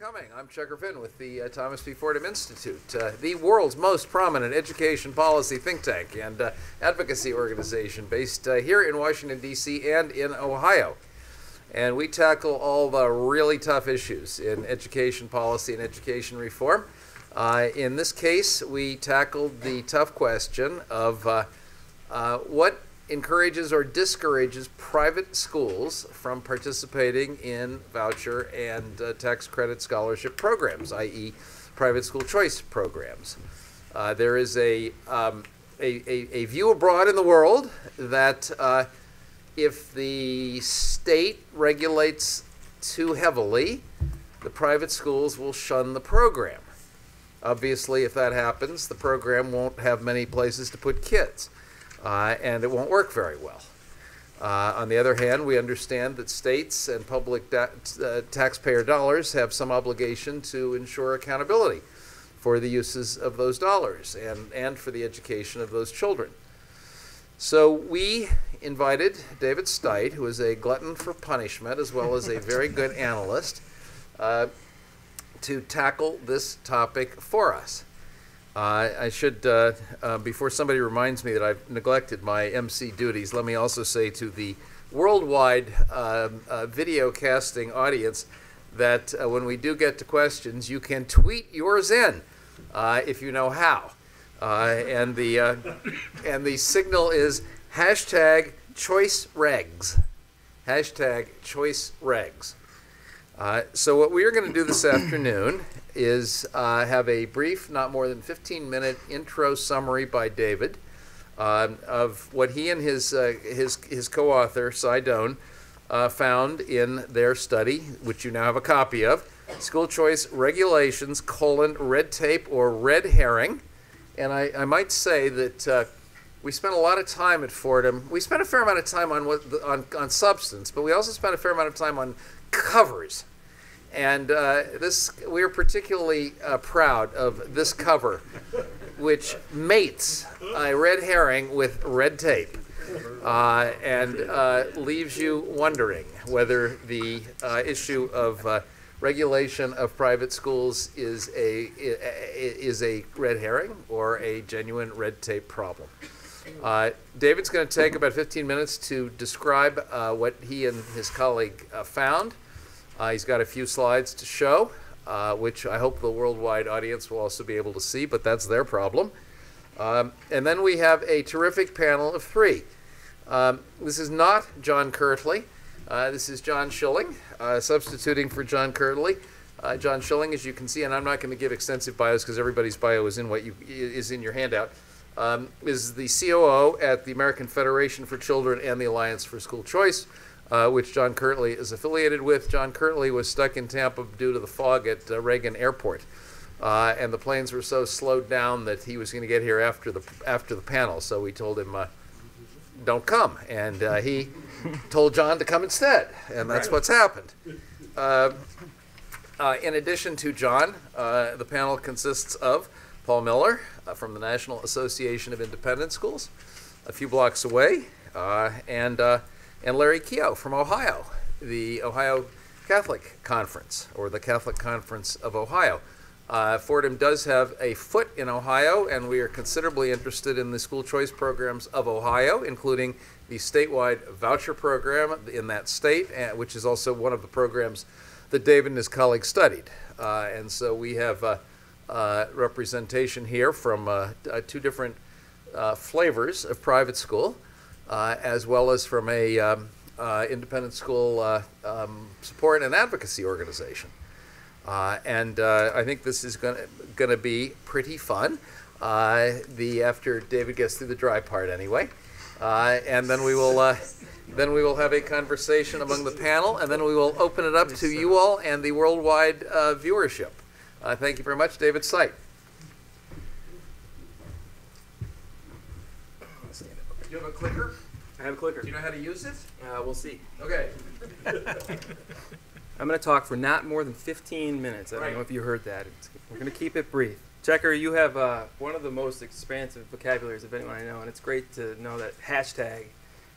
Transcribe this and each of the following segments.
coming. I'm Checker Finn with the Thomas P. Fordham Institute, the world's most prominent education policy think tank and advocacy organization based here in Washington, D.C. and in Ohio. And we tackle all the really tough issues in education policy and education reform. In this case, we tackled the tough question of what encourages or discourages private schools from participating in voucher and tax credit scholarship programs, i.e. private school choice programs. There is a view abroad in the world that if the state regulates too heavily, the private schools will shun the program. Obviously, if that happens, the program won't have many places to put kids. And it won't work very well. On the other hand, we understand that states and public taxpayer dollars have some obligation to ensure accountability for the uses of those dollars and for the education of those children. So we invited David Stuit, who is a glutton for punishment as well as a very good analyst, to tackle this topic for us. I should, before somebody reminds me that I've neglected my MC duties, let me also say to the worldwide video casting audience that when we do get to questions, you can tweet yours in if you know how. And the signal is hashtag #ChoiceRegs. Hashtag #ChoiceRegs. So what we are going to do this afternoon is have a brief, not more than 15-minute intro summary by David of what he and his co-author, Cy Doan, found in their study, which you now have a copy of, School Choice Regulations, red tape or red herring. And I might say that we spent a lot of time at Fordham. We spent a fair amount of time on substance, but we also spent a fair amount of time on covers. And we are particularly proud of this cover, which mates a red herring with red tape and leaves you wondering whether the issue of regulation of private schools is a red herring or a genuine red tape problem. David's going to take about 15 minutes to describe what he and his colleague found. He's got a few slides to show, which I hope the worldwide audience will also be able to see, but that's their problem. And then we have a terrific panel of three. This is not John Kirtley. This is John Schilling, substituting for John Kirtley. John Schilling, as you can see, and I'm not going to give extensive bios because everybody's bio is in your handout, is the COO at the American Federation for Children and the Alliance for School Choice, which John Kirtley is affiliated with. John Kirtley was stuck in Tampa due to the fog at Reagan Airport, and the planes were so slowed down that he was going to get here after the panel. So we told him, "Don't come," and he told John to come instead, and that's what's happened. In addition to John, the panel consists of Paul Miller from the National Association of Independent Schools, a few blocks away, and Larry Keough from Ohio, the Ohio Catholic Conference, or the Catholic Conference of Ohio. Fordham does have a foot in Ohio, and we are considerably interested in the school choice programs of Ohio, including the statewide voucher program in that state, which is also one of the programs that David and his colleagues studied. And so we have representation here from two different flavors of private school, as well as from a independent school support and advocacy organization. And I think this is going to be pretty fun, after David gets through the dry part anyway. And then we will have a conversation among the panel, and then we will open it up to you all and the worldwide viewership. Thank you very much, David Stuit. Do you have a clicker? I have a clicker. Do you know how to use it? We'll see. Okay. I'm going to talk for not more than 15 minutes. I don't know if you heard that. We're going to keep it brief. Checker, you have one of the most expansive vocabularies of anyone I know, and it's great to know that hashtag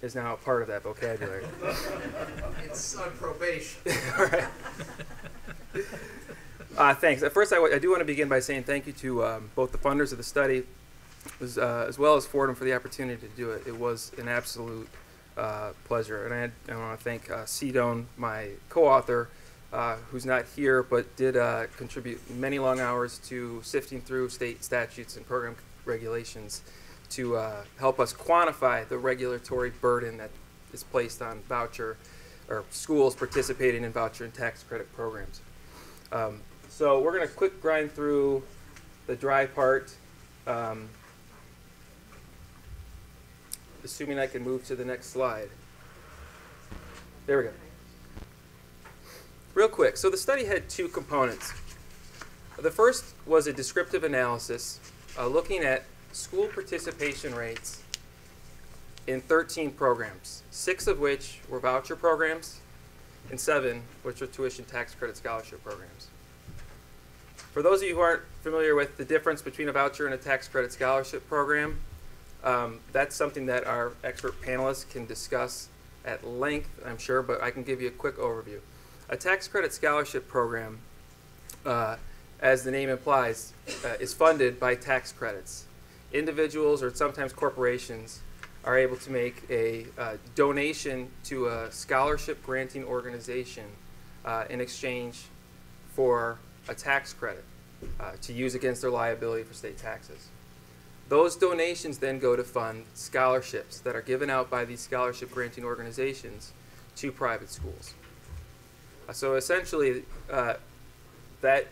is now a part of that vocabulary. It's on probation. All right. Thanks. At first, I do want to begin by saying thank you to both the funders of the study as well as Fordham for the opportunity to do it. It was an absolute pleasure. And I want to thank Cedone, my co-author, who's not here but did contribute many long hours to sifting through state statutes and program regulations to help us quantify the regulatory burden that is placed on voucher or schools participating in voucher and tax credit programs. So we're going to quick grind through the dry part, assuming I can move to the next slide. There we go. Real quick, so the study had two components. The first was a descriptive analysis looking at school participation rates in 13 programs, 6 of which were voucher programs and 7 which were tuition tax credit scholarship programs. For those of you who aren't familiar with the difference between a voucher and a tax credit scholarship program, that's something that our expert panelists can discuss at length, I'm sure, but I can give you a quick overview. A tax credit scholarship program, as the name implies, is funded by tax credits. Individuals or sometimes corporations are able to make a donation to a scholarship granting organization in exchange for a tax credit to use against their liability for state taxes. Those donations then go to fund scholarships that are given out by these scholarship granting organizations to private schools. So essentially, that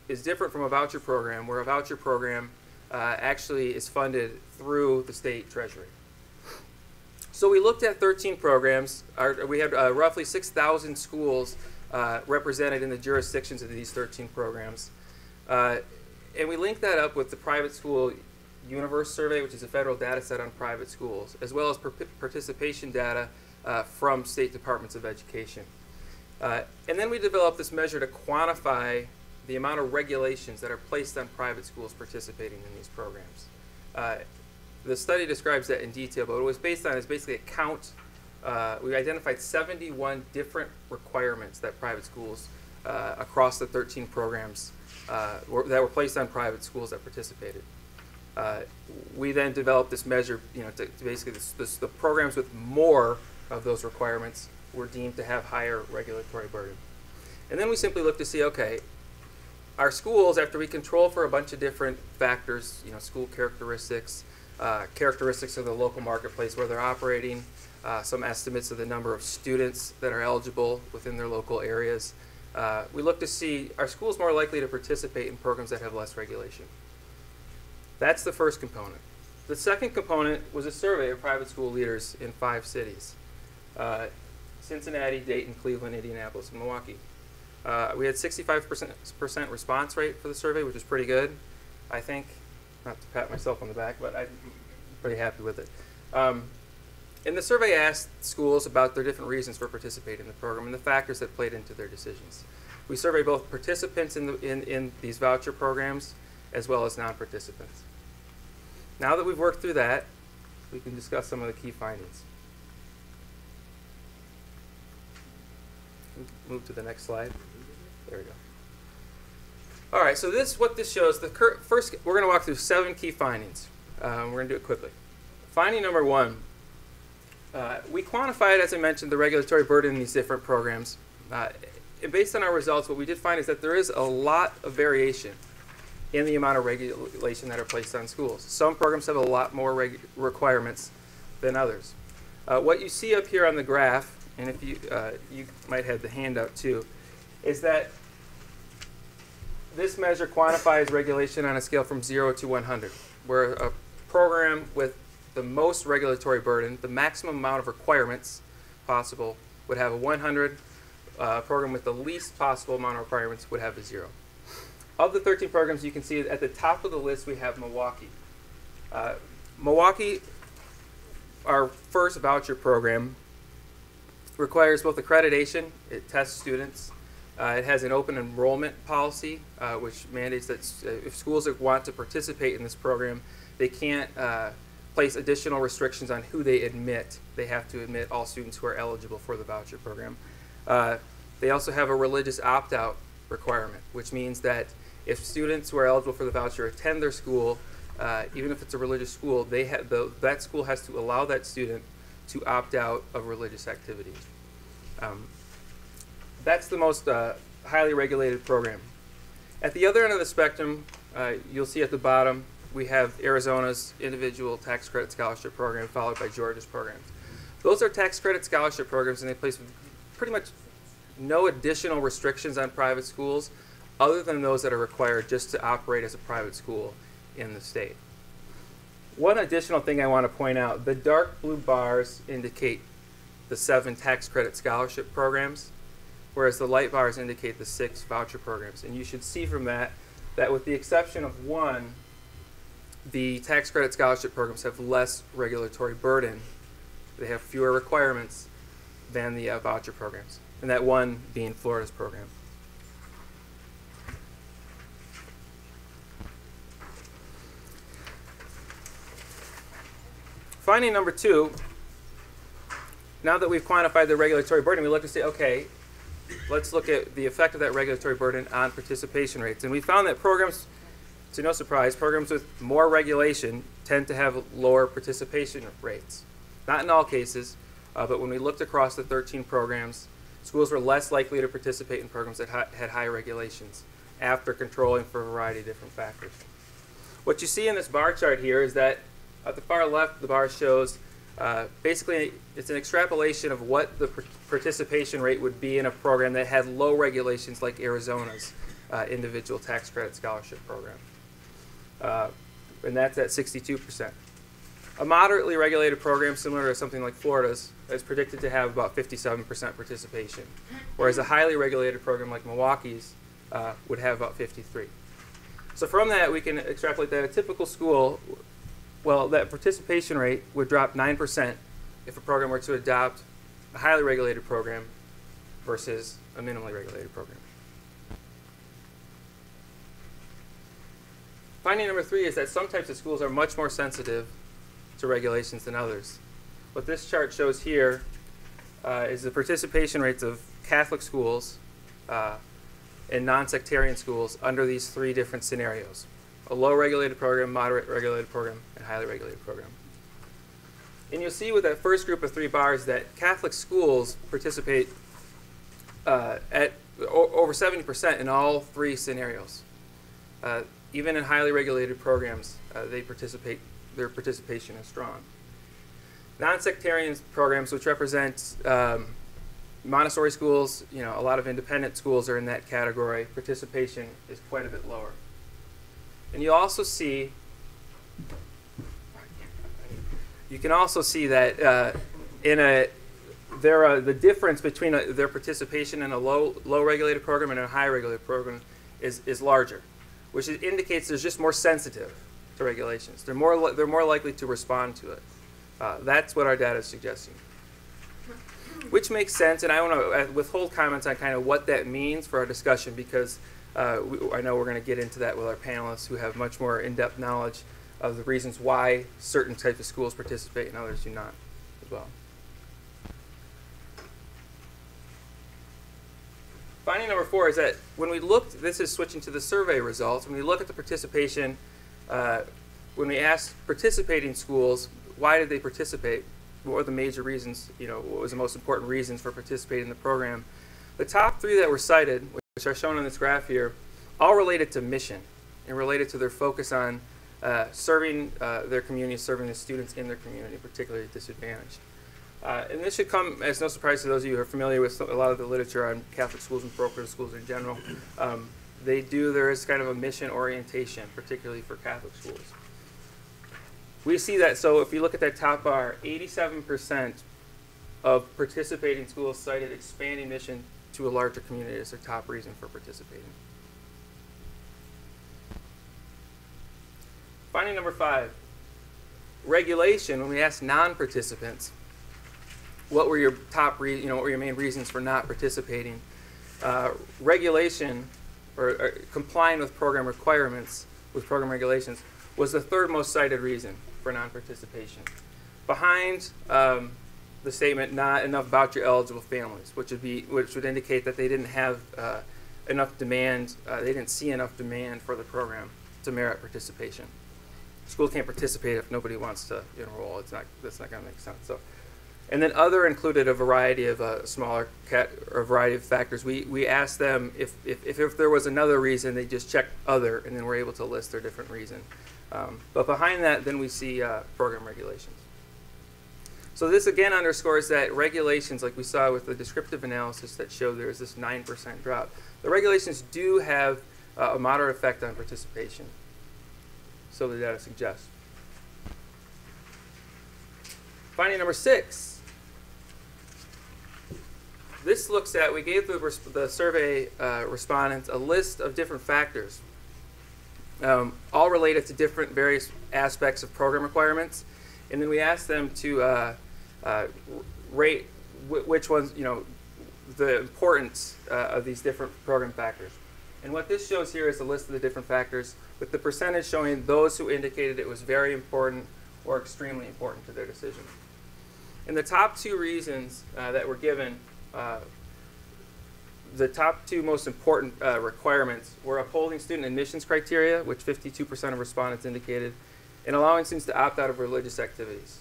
is different from a voucher program, where a voucher program actually is funded through the state treasury. So we looked at 13 programs. We had roughly 6,000 schools represented in the jurisdictions of these 13 programs. And we linked that up with the Private School Universe Survey, which is a federal data set on private schools, as well as participation data from state departments of education. And then we developed this measure to quantify the amount of regulations that are placed on private schools participating in these programs. The study describes that in detail, but what it was based on is basically a count. We identified 71 different requirements that private schools across the 13 programs that were placed on private schools that participated. We then developed this measure, to basically the programs with more of those requirements were deemed to have higher regulatory burden. And then we simply looked to see, okay, our schools, after we control for a bunch of different factors, school characteristics, characteristics of the local marketplace where they're operating, some estimates of the number of students that are eligible within their local areas. We look to see, are schools more likely to participate in programs that have less regulation? That's the first component. The second component was a survey of private school leaders in 5 cities: Cincinnati, Dayton, Cleveland, Indianapolis, and Milwaukee. We had 65% response rate for the survey, which is pretty good, I think. Not to pat myself on the back, but I'm pretty happy with it. And the survey asked schools about their different reasons for participating in the program and the factors that played into their decisions. We surveyed both participants in these voucher programs as well as non-participants. Now that we've worked through that, we can discuss some of the key findings. Move to the next slide. There we go. All right, so what this shows, first we're going to walk through 7 key findings. We're going to do it quickly. Finding number 1, we quantified, as I mentioned, the regulatory burden in these different programs. And based on our results, what we did find is that there is a lot of variation in the amount of regulation that are placed on schools. Some programs have a lot more requirements than others. What you see up here on the graph, and if you might have the handout too, is that this measure quantifies regulation on a scale from 0 to 100, where a program with the most regulatory burden, the maximum amount of requirements possible, would have a 100. A program with the least possible amount of requirements would have a 0. Of the 13 programs, you can see at the top of the list we have Milwaukee. Milwaukee, our first voucher program, requires both accreditation. It tests students. It has an open enrollment policy, which mandates that if schools that want to participate in this program, they can't place additional restrictions on who they admit. They have to admit all students who are eligible for the voucher program. They also have a religious opt-out requirement, which means that if students who are eligible for the voucher attend their school, even if it's a religious school, that school has to allow that student to opt out of religious activities. That's the most highly regulated program. At the other end of the spectrum, you'll see at the bottom, we have Arizona's individual tax credit scholarship program, followed by Georgia's programs. Those are tax credit scholarship programs, and they place pretty much no additional restrictions on private schools other than those that are required just to operate as a private school in the state. One additional thing I want to point out, the dark blue bars indicate the 7 tax credit scholarship programs, whereas the light bars indicate the 6 voucher programs. And you should see from that with the exception of one, the tax credit scholarship programs have less regulatory burden. They have fewer requirements than the voucher programs, and that one being Florida's program. Finding number 2, now that we've quantified the regulatory burden, we look to say, okay, let's look at the effect of that regulatory burden on participation rates. And we found that programs, to no surprise, programs with more regulation tend to have lower participation rates. Not in all cases, but when we looked across the 13 programs, schools were less likely to participate in programs that had high regulations after controlling for a variety of different factors. What you see in this bar chart here is that at the far left, the bar shows basically it's an extrapolation of what the participation rate would be in a program that had low regulations like Arizona's individual tax credit scholarship program. And that's at 62%. A moderately regulated program similar to something like Florida's is predicted to have about 57% participation, whereas a highly regulated program like Milwaukee's would have about 53%. So from that, we can extrapolate that a typical school, well, that participation rate would drop 9% if a program were to adopt a highly regulated program versus a minimally regulated program. Finding number 3 is that some types of schools are much more sensitive to regulations than others. What this chart shows here is the participation rates of Catholic schools and non-sectarian schools under these 3 different scenarios: a low regulated program, moderate regulated program, and highly regulated program. And you'll see with that first group of 3 bars that Catholic schools participate at over 70% in all 3 scenarios. Even in highly regulated programs, their participation is strong. Non-sectarian programs, which represent Montessori schools, a lot of independent schools are in that category. Participation is quite a bit lower. And you can also see that the difference between their participation in a low regulated program and a high regulated program is larger, which indicates there's just more sensitive to regulations. They're more likely to respond to it. That's what our data is suggesting, which makes sense. And I want to withhold comments on kind of what that means for our discussion, because I know we're going to get into that with our panelists who have much more in-depth knowledge of the reasons why certain types of schools participate and others do not as well. Finding number 4 is that when we looked, this is switching to the survey results, when we look at the participation, when we asked participating schools, why did they participate? What were the major reasons, what was the most important reasons for participating in the program? The top 3 that were cited, which are shown on this graph here, all related to mission and related to their focus on serving their community, serving the students in their community, particularly disadvantaged. And this should come as no surprise to those of you who are familiar with a lot of the literature on Catholic schools and parochial schools in general. There is kind of a mission orientation, particularly for Catholic schools. We see that, so if you look at that top bar, 87% of participating schools cited expanding mission to a larger community as their top reason for participating. Finding number 5, regulation. When we asked non-participants, what were your top what were your main reasons for not participating? Regulation, or complying with program requirements, with program regulations, was the 3rd most cited reason for non-participation, behind the statement "not enough voucher-eligible families," which would indicate that they didn't have enough demand, they didn't see enough demand for the program to merit participation. School can't participate if nobody wants to enroll. That's not going to make sense. So, and then other included a variety of a variety of factors. We asked them if there was another reason, they just checked other, and then we're able to list their different reason. But behind that, then we see program regulations. So this again underscores that regulations, like we saw with the descriptive analysis that showed there is this 9% drop, the regulations do have a moderate effect on participation. So the data suggests. Finding number 6. This looks at, we gave the survey respondents a list of different factors, all related to different various aspects of program requirements. And then we asked them to rate which ones, the importance of these different program factors. And what this shows here is a list of the different factors, with the percentage showing those who indicated it was very important or extremely important to their decision. And the top 2 reasons that were given, the top 2 most important requirements were upholding student admissions criteria, which 52% of respondents indicated, and allowing students to opt out of religious activities.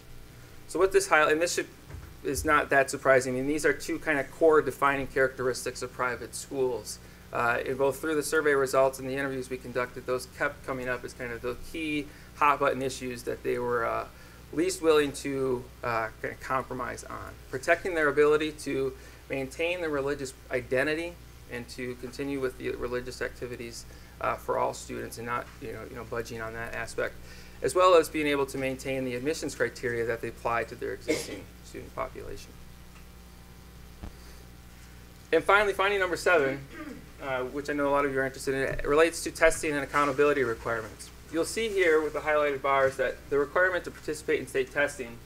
So what this highlights, and this is not that surprising, I mean, these are 2 kind of core defining characteristics of private schools. In both through the survey results and the interviews we conducted, those kept coming up as kind of the key hot button issues that they were least willing to kind of compromise on. Protecting their ability to maintain their religious identity and to continue with the religious activities for all students, and not budging on that aspect, as well as being able to maintain the admissions criteria that they apply to their existing student population. And finally, finding number 7, which I know a lot of you are interested in, it relates to testing and accountability requirements. You'll see here with the highlighted bars that the requirement to participate in state testing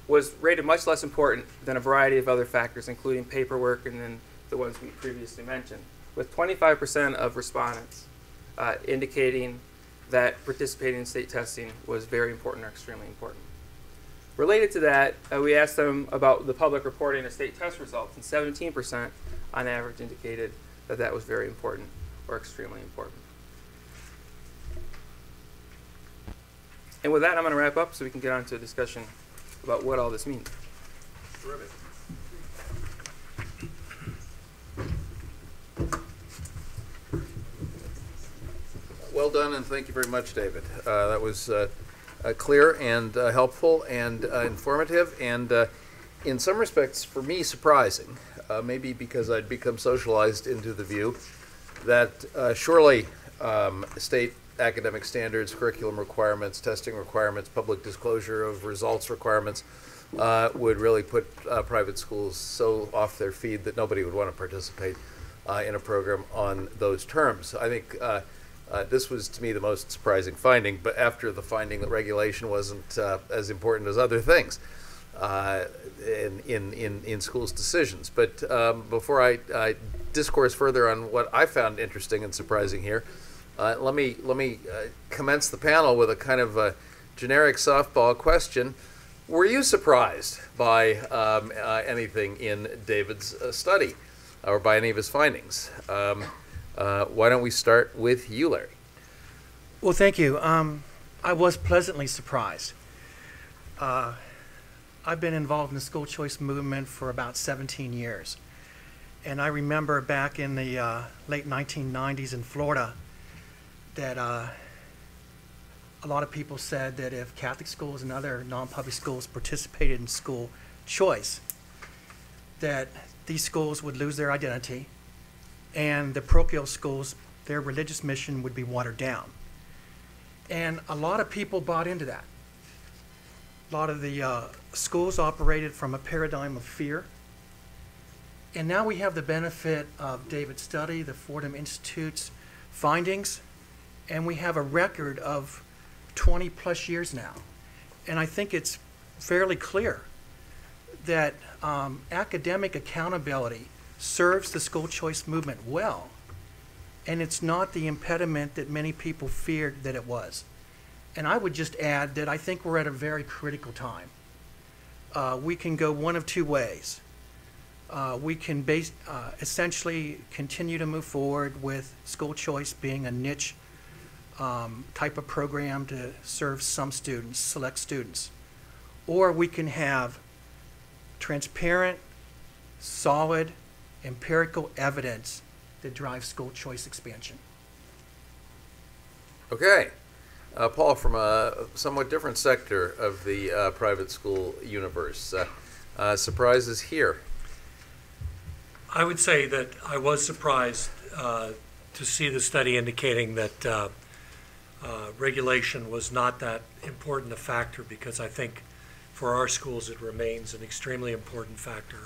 was rated much less important than a variety of other factors, including paperwork and then the ones we previously mentioned, with 25% of respondents indicating that participating in state testing was very important or extremely important. Related to that, we asked them about the public reporting of state test results, and 17% on average indicated that that was very important or extremely important. And with that, I'm going to wrap up so we can get on to a discussion about what all this means. Terrific. Well done, and thank you very much, David. That was clear and helpful and informative, and in some respects, for me, surprising. Maybe because I'd become socialized into the view that surely state academic standards, curriculum requirements, testing requirements, public disclosure of results requirements would really put private schools so off their feed that nobody would want to participate in a program on those terms. I think this was, to me, the most surprising finding, but after the finding that regulation wasn't as important as other things in schools' decisions. But before I discourse further on what I found interesting and surprising here, let me commence the panel with a kind of a generic softball question. Were you surprised by anything in David's study or by any of his findings? Why don't we start with you, Larry? Well, thank you. I was pleasantly surprised. I've been involved in the school choice movement for about 17 years. And I remember back in the late 1990s in Florida that a lot of people said that if Catholic schools and other non-public schools participated in school choice, that these schools would lose their identity and the parochial schools, their religious mission would be watered down. And a lot of people bought into that. A lot of the schools operated from a paradigm of fear. And now we have the benefit of David's study, the Fordham Institute's findings, and we have a record of 20 plus years now. And I think it's fairly clear that academic accountability serves the school choice movement well, and it's not the impediment that many people feared that it was. And I would just add that I think we're at a very critical time. We can go one of two ways. we can essentially continue to move forward with school choice being a niche type of program to serve some students, select students. Or we can have transparent, solid, empirical evidence that drives school choice expansion. Okay. Paul, from a somewhat different sector of the private school universe, surprises here. I would say that I was surprised to see the study indicating that regulation was not that important a factor, because I think for our schools it remains an extremely important factor.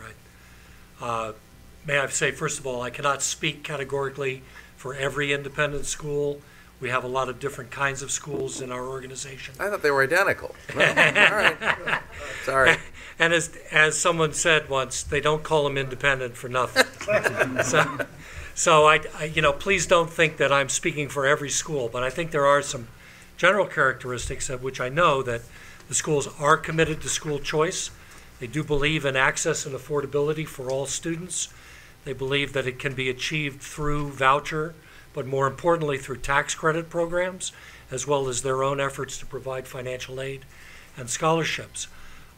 May I say, first of all, I cannot speak categorically for every independent school. We have a lot of different kinds of schools in our organization. I thought they were identical. No? All right. Sorry. And as someone said once, they don't call them independent for nothing. So I please don't think that I'm speaking for every school, but I think there are some general characteristics of which I know that the schools are committed to school choice. They do believe in access and affordability for all students. They believe that it can be achieved through voucher, but more importantly through tax credit programs, as well as their own efforts to provide financial aid and scholarships.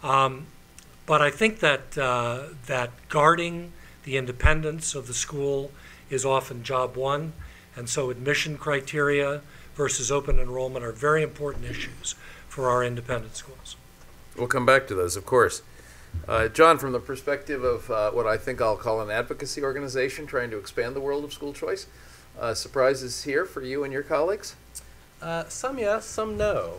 But I think that that guarding the independence of the school is often job one, and so admission criteria versus open enrollment are very important issues for our independent schools. We'll come back to those, of course. John, from the perspective of what I think I'll call an advocacy organization trying to expand the world of school choice, surprises here for you and your colleagues? Some yes, some no.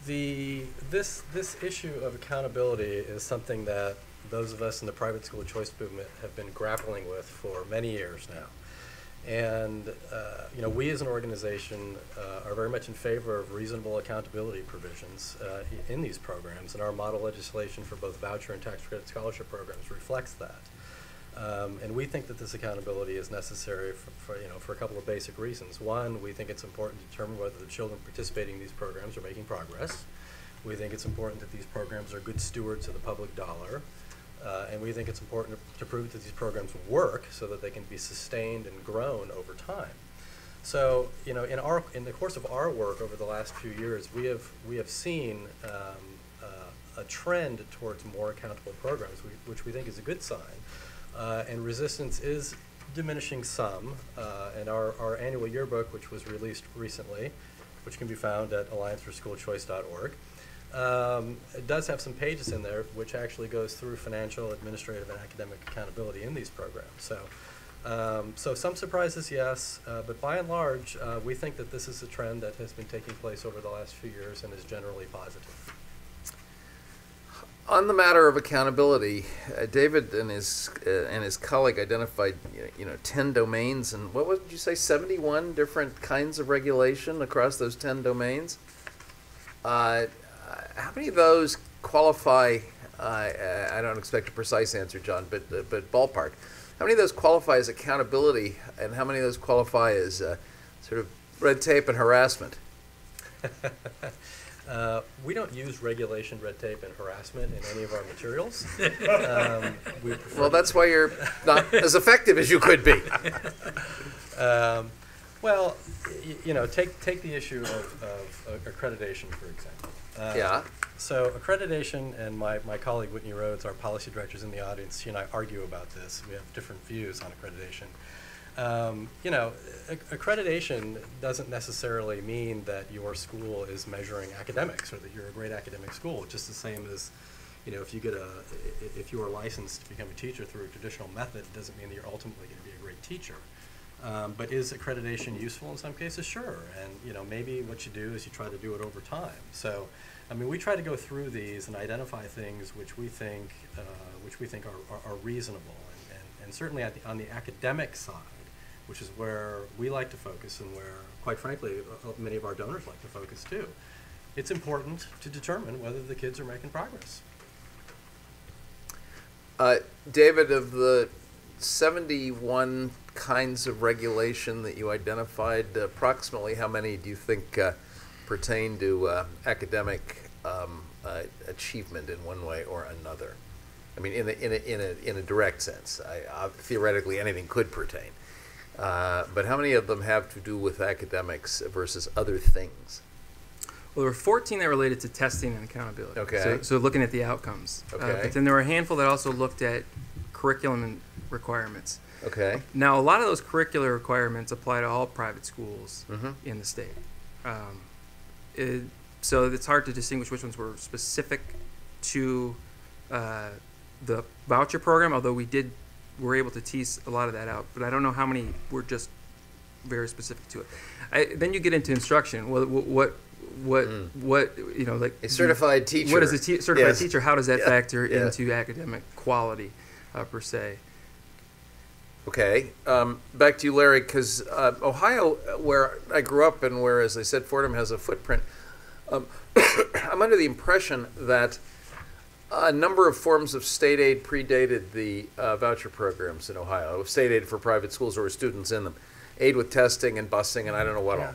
This issue of accountability is something that those of us in the private school choice movement have been grappling with for many years now. And we as an organization are very much in favor of reasonable accountability provisions in these programs, and our model legislation for both voucher and tax credit scholarship programs reflects that. And we think that this accountability is necessary for a couple of basic reasons. One, we think it's important to determine whether the children participating in these programs are making progress. We think it's important that these programs are good stewards of the public dollar. And we think it's important to prove that these programs work so that they can be sustained and grown over time. So, in the course of our work over the last few years, we have seen a trend towards more accountable programs, which we think is a good sign. And resistance is diminishing some. And our annual yearbook, which was released recently, which can be found at allianceforschoolchoice.org, it does have some pages in there which actually goes through financial, administrative, and academic accountability in these programs. So some surprises, yes, but by and large, we think that this is a trend that has been taking place over the last few years and is generally positive. On the matter of accountability, David and his colleague identified 10 domains, and what would you say, 71 different kinds of regulation across those 10 domains? How many of those qualify? I don't expect a precise answer, John, but ballpark. How many of those qualify as accountability, and how many of those qualify as sort of red tape and harassment? We don't use regulation, red tape, and harassment in any of our materials. Well, that's why you're not as effective as you could be. Well, take the issue of accreditation, for example. Yeah. So accreditation, and my colleague Whitney Rhodes, our policy directors in the audience, she and I argue about this. We have different views on accreditation. Accreditation doesn't necessarily mean that your school is measuring academics or that you're a great academic school. Just the same as, if you are licensed to become a teacher through a traditional method, it doesn't mean that you're ultimately going to be a great teacher. But is accreditation useful in some cases? Sure. And maybe what you do is you try to do it over time. So, we try to go through these and identify things which we think are reasonable, and certainly on the academic side, which is where we like to focus and where, quite frankly, many of our donors like to focus too. It's important to determine whether the kids are making progress. David, of the 71 kinds of regulation that you identified, approximately how many do you think pertain to academic achievement in one way or another? I mean, in a direct sense. Theoretically, anything could pertain. But how many of them have to do with academics versus other things? Well, there were 14 that related to testing and accountability. Okay. So looking at the outcomes. Okay. But then there were a handful that also looked at curriculum and requirements. Okay. Now, a lot of those curricular requirements apply to all private schools in the state. So it's hard to distinguish which ones were specific to the voucher program, although were able to tease a lot of that out. But I don't know how many were just very specific to it. Then you get into instruction. Well, what like a certified teacher. What is a certified teacher? How does that factor Yeah. into academic quality per se? Okay, back to you, Larry, because Ohio, where I grew up and where, as I said, Fordham has a footprint, I'm under the impression that a number of forms of state aid predated the voucher programs in Ohio. State aid for private schools or students in them, aid with testing and busing and I don't know what all.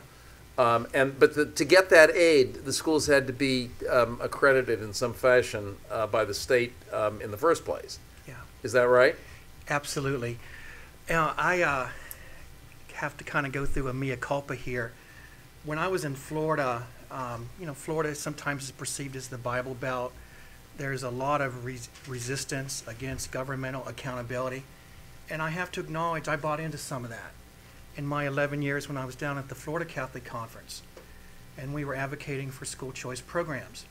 But to get that aid, the schools had to be accredited in some fashion by the state in the first place. Yeah. Is that right? Absolutely. I have to kind of go through a mea culpa here. When I was in Florida, Florida sometimes is perceived as the Bible Belt. There's a lot of resistance against governmental accountability. And I have to acknowledge I bought into some of that in my 11 years when I was down at the Florida Catholic Conference. And we were advocating for school choice programs.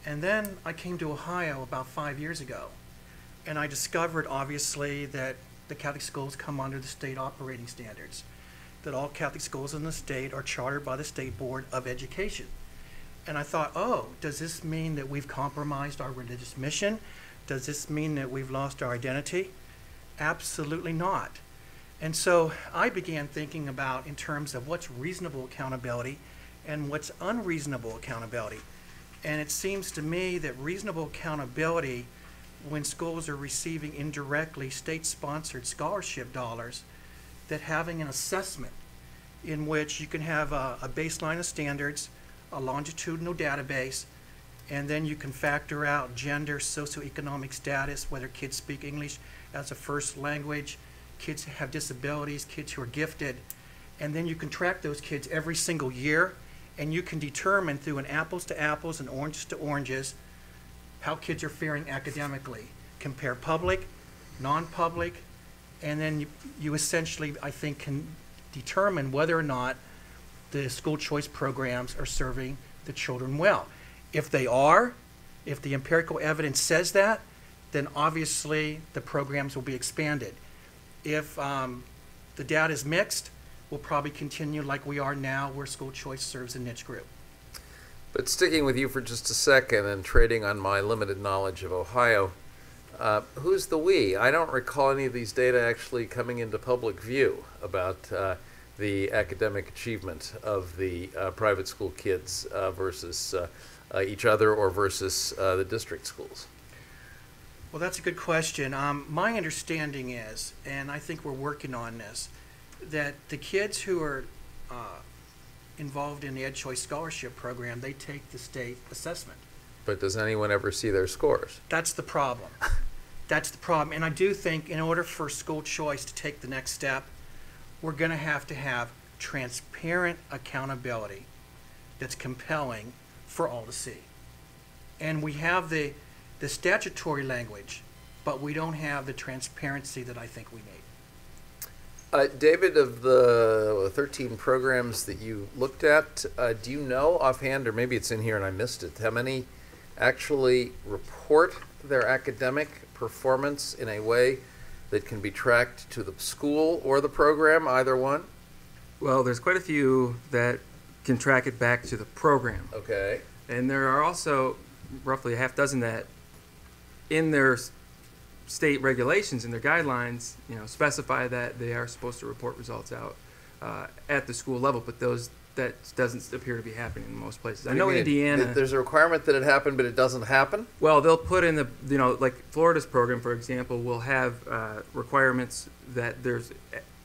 And then I came to Ohio about 5 years ago. And I discovered, obviously, that the Catholic schools come under the state operating standards, that all Catholic schools in the state are chartered by the State Board of Education. And I thought, oh, does this mean that we've compromised our religious mission? Does this mean that we've lost our identity? Absolutely not. And so I began thinking about in terms of what's reasonable accountability and what's unreasonable accountability. And it seems to me that reasonable accountability, when schools are receiving indirectly state-sponsored scholarship dollars, that having an assessment in which you can have a baseline of standards, a longitudinal database, and then you can factor out gender, socioeconomic status, whether kids speak English as a first language, kids have disabilities, kids who are gifted, and then you can track those kids every single year, and you can determine through an apples to apples and oranges to oranges how kids are faring academically. Compare public, non-public, and then you essentially, I think, can determine whether or not the school choice programs are serving the children well. If they are, if the empirical evidence says that, then obviously the programs will be expanded. If the data is mixed, we'll probably continue like we are now, where school choice serves a niche group. But sticking with you for just a second and trading on my limited knowledge of Ohio, who's the we? I don't recall any of these data actually coming into public view about the academic achievement of the private school kids versus each other or versus the district schools. Well, that's a good question. My understanding is, and I think we're working on this, that the kids who are involved in the Ed Choice Scholarship Program, they take the state assessment. But does anyone ever see their scores? That's the problem. That's the problem. And I do think in order for school choice to take the next step, we're going to have transparent accountability that's compelling for all to see. And we have the statutory language, but we don't have the transparency that I think we need. David, of the 13 programs that you looked at, do you know offhand, or maybe it's in here and I missed it, how many actually report their academic performance in a way that can be tracked to the school or the program, either one? Well, there's quite a few that can track it back to the program. Okay. And there are also roughly a half dozen that in their state regulations and their guidelines, specify that they are supposed to report results out at the school level, but that doesn't appear to be happening in most places. I know Indiana. There's a requirement that it happen, but it doesn't happen? Well, they'll put in like Florida's program, for example, will have requirements that there's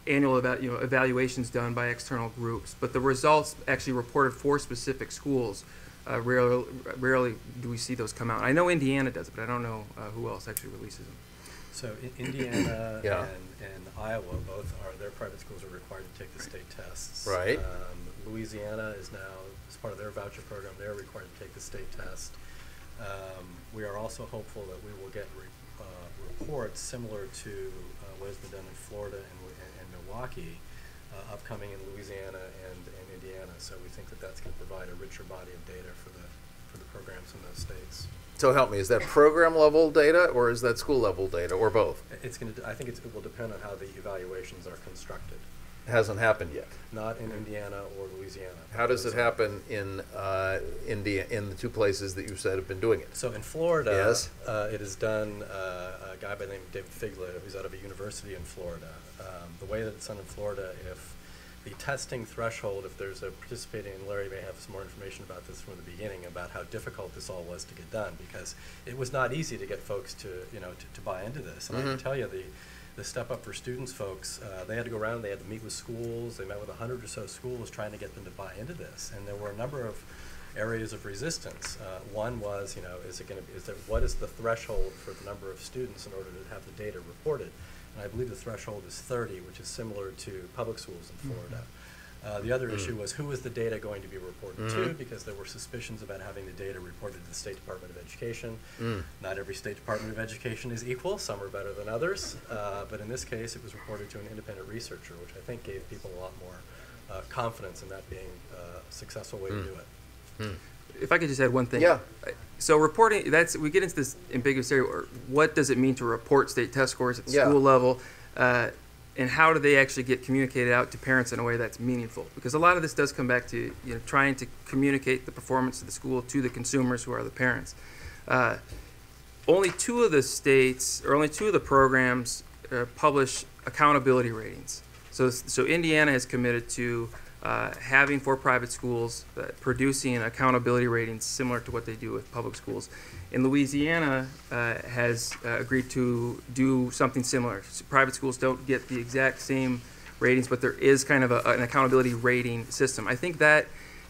annual evaluations done by external groups, but the results actually reported for specific schools Rarely do we see those come out. I know Indiana does it, but I don't know who else actually releases them. So Indiana Yeah. and Iowa both their private schools are required to take the state tests. Right. Louisiana is now, as part of their voucher program, they're required to take the state test. We are also hopeful that we will get reports similar to what has been done in Florida and Milwaukee, upcoming in Louisiana and Indiana. So we think that that's going to provide a richer body of data for the programs in those states. So help me, is that program level data or is that school level data or both? It's going to. I think it will depend on how the evaluations are constructed. It hasn't happened yet. Not in Indiana or Louisiana. How does it happen in India, in the two places that you said have been doing it? So in Florida, Yes. It is done, a guy by the name of David Stuit, who's out of a university in Florida. The way that it's done in Florida, if the testing threshold, if there's a participating, and Larry may have some more information about this from the beginning, about how difficult this all was to get done, because it was not easy to get folks to buy into this. And I can tell you, the Step Up for Students folks, they had to go around, they had to meet with schools, they met with 100 or so schools trying to get them to buy into this. And there were a number of areas of resistance. One was, what is the threshold for the number of students in order to have the data reported? And I believe the threshold is 30, which is similar to public schools in Florida. The other issue was, who was the data going to be reported to, because there were suspicions about having the data reported to the State Department of Education. Not every State Department of Education is equal. Some are better than others. But in this case, it was reported to an independent researcher, which I think gave people a lot more confidence in that being a successful way to do it. If I could just add one thing. Yeah. So reporting, we get into this ambiguous area, or what does it mean to report state test scores at the Yeah. school level, and how do they actually get communicated out to parents in a way that's meaningful? Because a lot of this does come back to trying to communicate the performance of the school to the consumers, who are the parents. Only two of the states, or only two of the programs, publish accountability ratings. So Indiana has committed to having, for private schools, producing accountability ratings similar to what they do with public schools. And Louisiana has agreed to do something similar. So private schools don't get the exact same ratings, but there is kind of an accountability rating system. I think that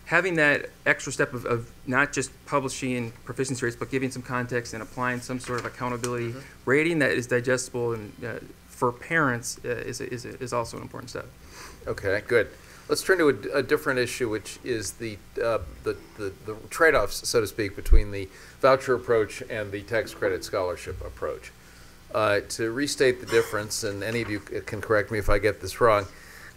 having that extra step of not just publishing proficiency rates, but giving some context and applying some sort of accountability rating that is digestible and for parents is also an important step. Okay, good. Let's turn to a different issue, which is the trade-offs, so to speak, between the voucher approach and the tax credit scholarship approach. To restate the difference, and any of you can correct me if I get this wrong,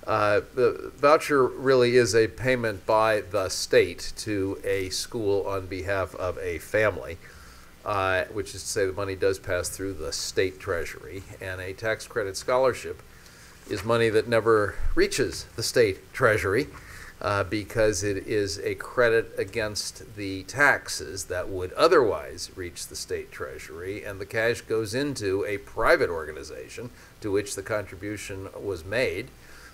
the voucher really is a payment by the state to a school on behalf of a family, which is to say the money does pass through the state treasury, and a tax credit scholarship is money that never reaches the state treasury because it is a credit against the taxes that would otherwise reach the state treasury, and the cash goes into a private organization to which the contribution was made,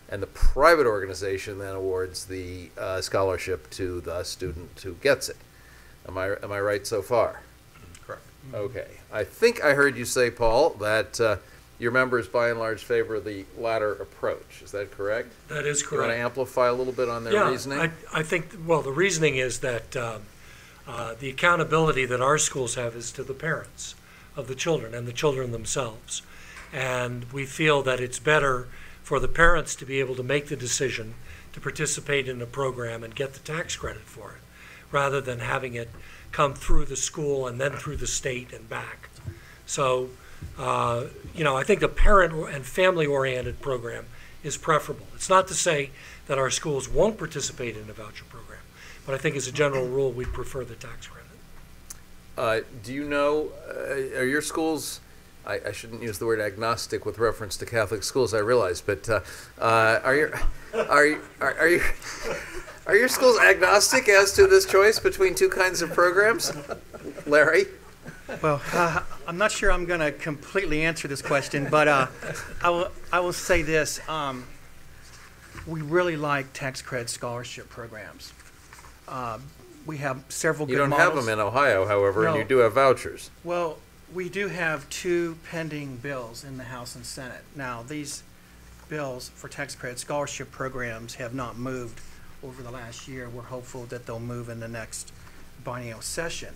and the private organization then awards the scholarship to the student who gets it. Am I right so far? Correct. Okay. I think I heard you say, Paul, that your members by and large favor the latter approach. Is that correct? That is You want to correct. amplify a little bit on their reasoning? I think, well, the reasoning is that the accountability that our schools have is to the parents of the children and the children themselves. And we feel that it's better for the parents to be able to make the decision to participate in a program and get the tax credit for it, rather than having it come through the school and then through the state and back. So, I think the parent and family-oriented program is preferable. It's not to say that our schools won't participate in the voucher program, but I think as a general rule, we prefer the tax credit. Do you know, are your schools, I shouldn't use the word agnostic with reference to Catholic schools, I realize, but are your schools agnostic as to this choice between two kinds of programs? Larry? Well, I'm not sure I'm going to completely answer this question, but I will say this. We really like tax credit scholarship programs. We have several good models. You don't have them in Ohio, however, and No. you do have vouchers. Well, we do have two pending bills in the House and Senate. Now, these bills for tax credit scholarship programs have not moved over the last year. We're hopeful that they'll move in the next biennial session.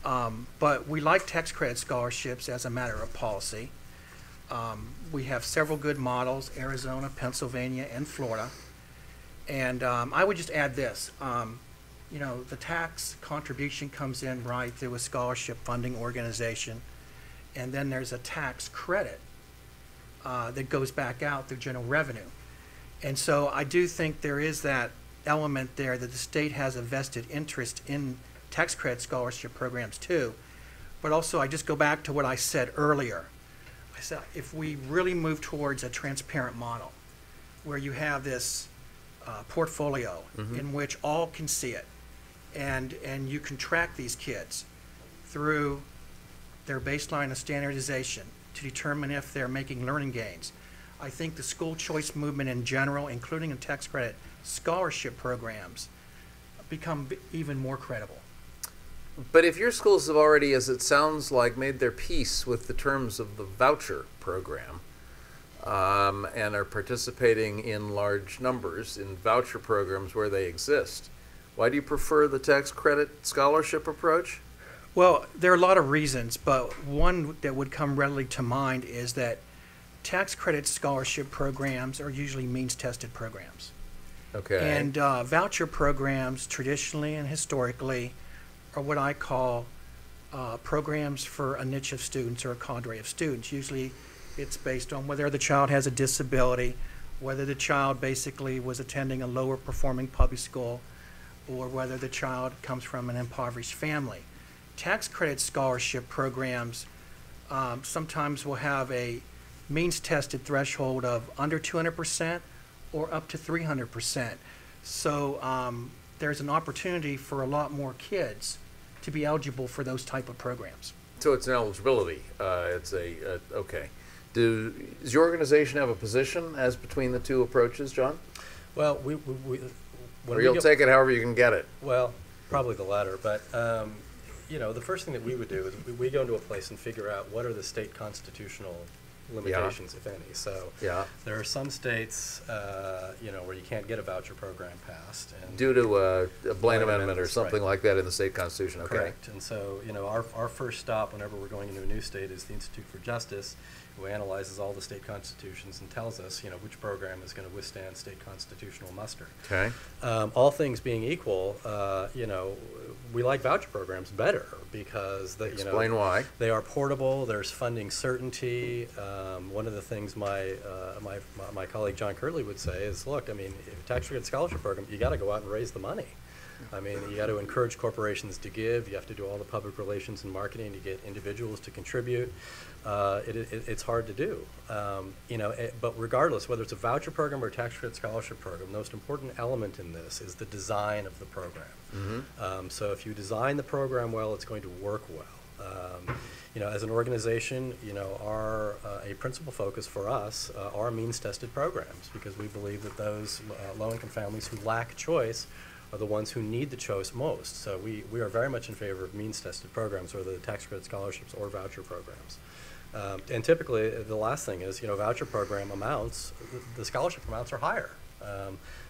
But we like tax credit scholarships as a matter of policy. We have several good models, Arizona, Pennsylvania, and Florida. And I would just add this, you know, the tax contribution comes in right through a scholarship funding organization, and then there's a tax credit that goes back out through general revenue. And so I do think there is that element there that the state has a vested interest in tax credit scholarship programs too. But also I just go back to what I said earlier. I said if we really move towards a transparent model where you have this portfolio in which all can see it, and you can track these kids through their baseline of standardization to determine if they're making learning gains. I think the school choice movement in general, including in tax credit scholarship programs, become even more credible. But if your schools have already, as it sounds like, made their peace with the terms of the voucher program, and are participating in large numbers in voucher programs where they exist, why do you prefer the tax credit scholarship approach? Well, there are a lot of reasons, but one that would come readily to mind is that tax credit scholarship programs are usually means-tested programs. Okay. And voucher programs, traditionally and historically, are what I call programs for a niche of students or a cadre of students. Usually it's based on whether the child has a disability, whether the child basically was attending a lower performing public school, or whether the child comes from an impoverished family. Tax credit scholarship programs sometimes will have a means-tested threshold of under 200% or up to 300%. So there's an opportunity for a lot more kids to be eligible for those type of programs. So it's an eligibility. Okay. Does your organization have a position as between the two approaches, John? Well, Or you'll take it however you can get it. Well, probably the latter, but you know, the first thing that we would do is we go into a place and figure out what are the state constitutional limitations, if any. So there are some states, you know, where you can't get a voucher program passed. And due to a Blaine Amendment or something like that in the state constitution, okay. Correct. And so, you know, our first stop whenever we're going into a new state is the Institute for Justice, who analyzes all the state constitutions and tells us, you know, which program is going to withstand state constitutional muster. Okay. All things being equal, you know, we like voucher programs better because Explain why. They are portable. There's funding certainty. One of the things my colleague John Kirtley would say is, look, I mean, tax credit scholarship program, you got to go out and raise the money. I mean, you got to encourage corporations to give. You have to do all the public relations and marketing to get individuals to contribute. It's hard to do. You know, but regardless, whether it's a voucher program or a tax credit scholarship program, the most important element in this is the design of the program. So if you design the program well, it's going to work well. You know, as an organization, you know, a principal focus for us are means-tested programs, because we believe that those low-income families who lack choice are the ones who need the choice most. So we are very much in favor of means-tested programs, whether the tax credit scholarships or voucher programs. And typically, the last thing is, you know, voucher program amounts, the scholarship amounts are higher.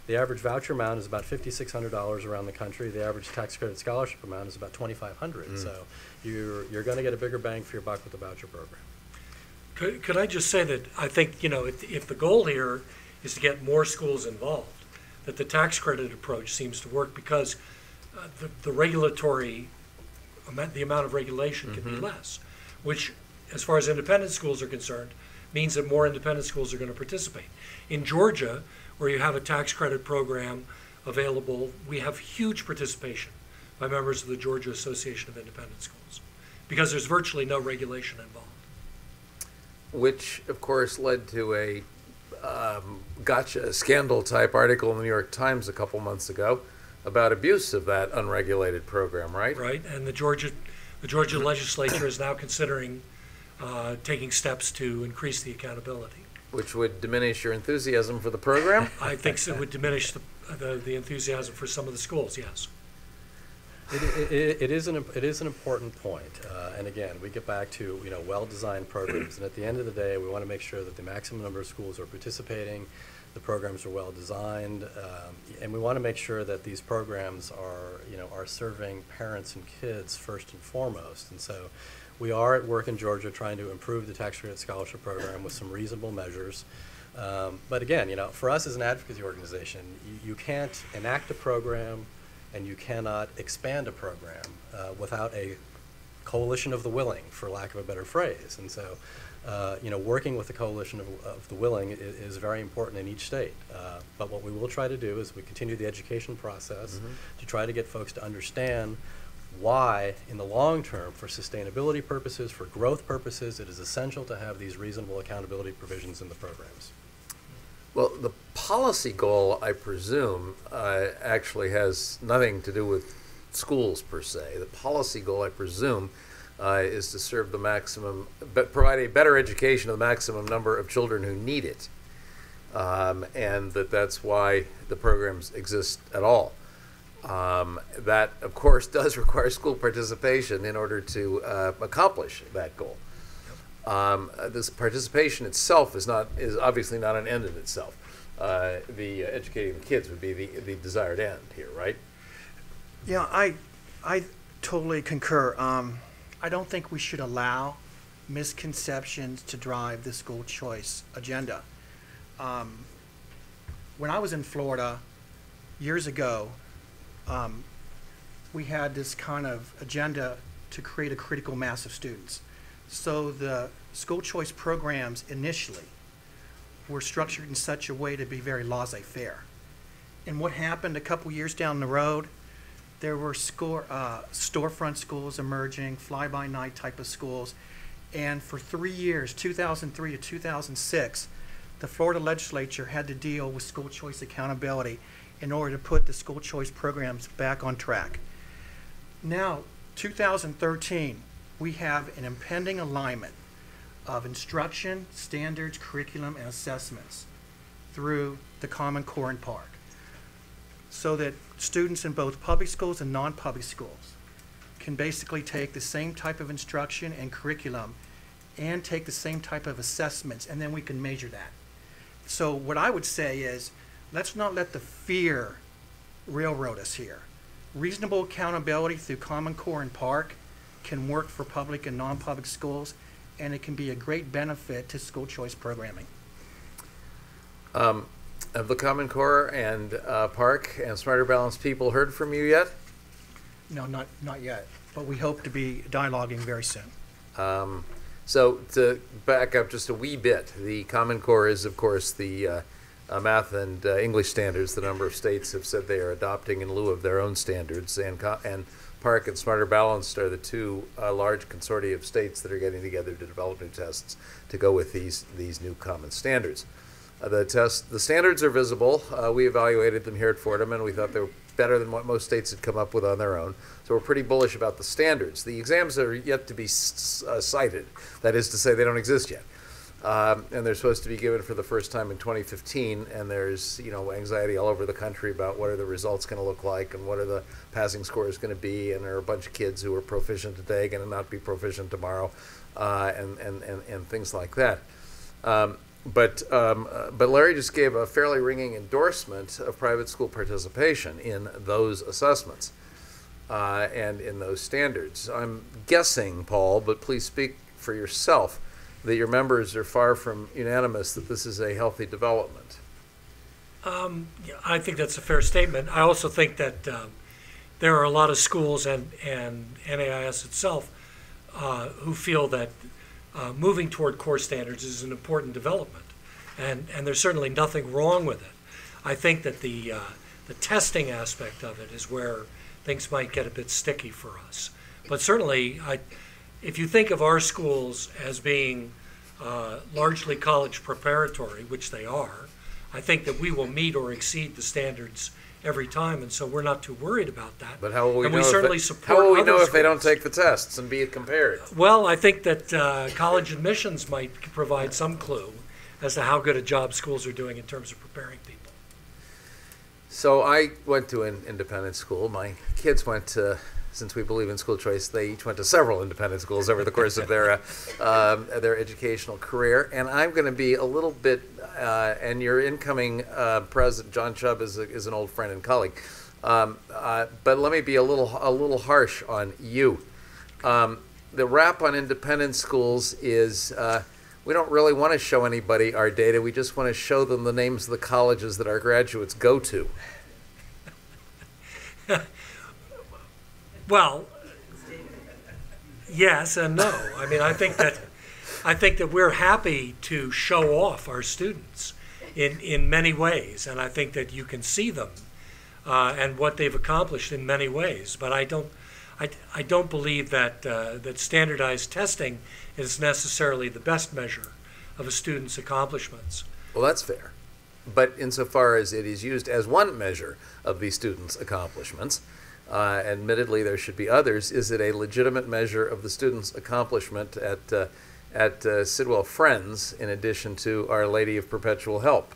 The average voucher amount is about $5,600 around the country. The average tax credit scholarship amount is about $2,500. So you're going to get a bigger bang for your buck with the voucher program. Could I just say that I think, you know, if the goal here is to get more schools involved, that the tax credit approach seems to work, because the regulatory, the amount of regulation can be less, which, as far as independent schools are concerned, means that more independent schools are going to participate. In Georgia, where you have a tax credit program available, we have huge participation by members of the Georgia Association of Independent Schools, because there's virtually no regulation involved. Which, of course, led to a gotcha scandal type article in the New York Times a couple months ago about abuse of that unregulated program, right? Right, and the Georgia legislature is now considering taking steps to increase the accountability. Which would diminish your enthusiasm for the program? I think it would diminish the enthusiasm for some of the schools, yes. It is an important point, and again, we get back to, you know, well-designed programs, and at the end of the day, we want to make sure that the maximum number of schools are participating, the programs are well designed, and we want to make sure that these programs are serving parents and kids first and foremost. And so we are at work in Georgia trying to improve the tax credit scholarship program with some reasonable measures. But again, for us as an advocacy organization, you can't enact a program and you cannot expand a program without a coalition of the willing, for lack of a better phrase. And so, working with the coalition of the willing is very important in each state. But what we will try to do is we continue the education process to try to get folks to understand why, in the long term, for sustainability purposes, for growth purposes, it is essential to have these reasonable accountability provisions in the programs. Well, the policy goal, I presume, actually has nothing to do with schools per se. The policy goal, I presume, is to serve the maximum, but provide a better education to the maximum number of children who need it, and that's why the programs exist at all. That, of course, does require school participation in order to accomplish that goal. This participation itself is obviously not an end in itself. The educating the kids would be the desired end here, right? Yeah, I totally concur. I don't think we should allow misconceptions to drive the school choice agenda. When I was in Florida years ago, we had this kind of agenda to create a critical mass of students. So the school choice programs initially were structured in such a way to be very laissez-faire. And what happened a couple years down the road, there were storefront schools emerging, fly-by-night type of schools. And for 3 years, 2003 to 2006, the Florida legislature had to deal with school choice accountability in order to put the school choice programs back on track. Now, 2013, we have an impending alignment of instruction, standards, curriculum, and assessments through the Common Core and Park, so that students in both public schools and non-public schools can basically take the same type of instruction and curriculum and take the same type of assessments, and then we can measure that. So what I would say is, let's not let the fear railroad us here. Reasonable accountability through Common Core and Park can work for public and non-public schools, and it can be a great benefit to school choice programming. Have the Common Core and Park and Smarter Balanced people heard from you yet? No, not yet, but we hope to be dialoguing very soon. So to back up just a wee bit, the Common Core is, of course, the math and English standards the number of states have said they are adopting in lieu of their own standards, and Park and Smarter Balanced are the two large consortia of states that are getting together to develop new tests to go with these new common standards. The standards are visible. We evaluated them here at Fordham, and we thought they were better than what most states had come up with on their own. So we're pretty bullish about the standards. The exams are yet to be cited. That is to say, they don't exist yet. And they're supposed to be given for the first time in 2015, and there's anxiety all over the country about what are the results going to look like and what are the passing scores going to be, and there are a bunch of kids who are proficient today going to not be proficient tomorrow, and things like that. But Larry just gave a fairly ringing endorsement of private school participation in those assessments and in those standards. I'm guessing, Paul, but please speak for yourself, that your members are far from unanimous that this is a healthy development. I think that's a fair statement. I also think that there are a lot of schools and NAIS itself who feel that moving toward core standards is an important development, and there's certainly nothing wrong with it. I think that the testing aspect of it is where things might get a bit sticky for us. But certainly, if you think of our schools as being largely college preparatory, which they are, I think that we will meet or exceed the standards every time, and so we're not too worried about that. But how will we and know? We certainly support how will we know other if they don't schools. take the tests and be compared? Well, I think that college admissions might provide some clue as to how good a job schools are doing in terms of preparing people. So I went to an independent school. My kids went to, since we believe in school choice, they each went to several independent schools over the course of their educational career. And I'm going to be a little bit and your incoming president, John Chubb, is an old friend and colleague. But let me be a little harsh on you. The rap on independent schools is we don't really want to show anybody our data. We just want to show them the names of the colleges that our graduates go to. Well, yes and no. I mean, I think that we're happy to show off our students in many ways, and I think that you can see them and what they've accomplished in many ways. But I don't believe that that standardized testing is necessarily the best measure of a student's accomplishments. Well, that's fair. But insofar as it is used as one measure of the student's accomplishments, admittedly there should be others, is it a legitimate measure of the student's accomplishment at Sidwell Friends in addition to Our Lady of Perpetual Help?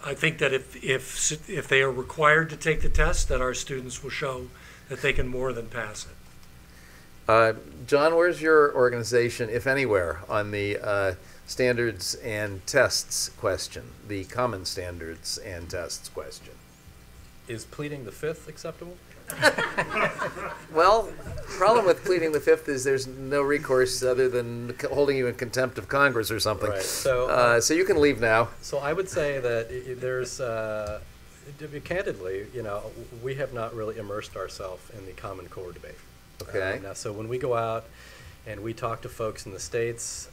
I think that if they are required to take the test, that our students will show that they can more than pass it. John, where's your organization, if anywhere, on the standards and tests question, the common standards and tests question? Is pleading the fifth acceptable? Well, the problem with pleading the fifth is there's no recourse other than holding you in contempt of Congress or something. Right. So you can leave now. So I would say that there's, to be candidly, we have not really immersed ourselves in the Common Core debate. Okay. Now, so when we go out and we talk to folks in the States,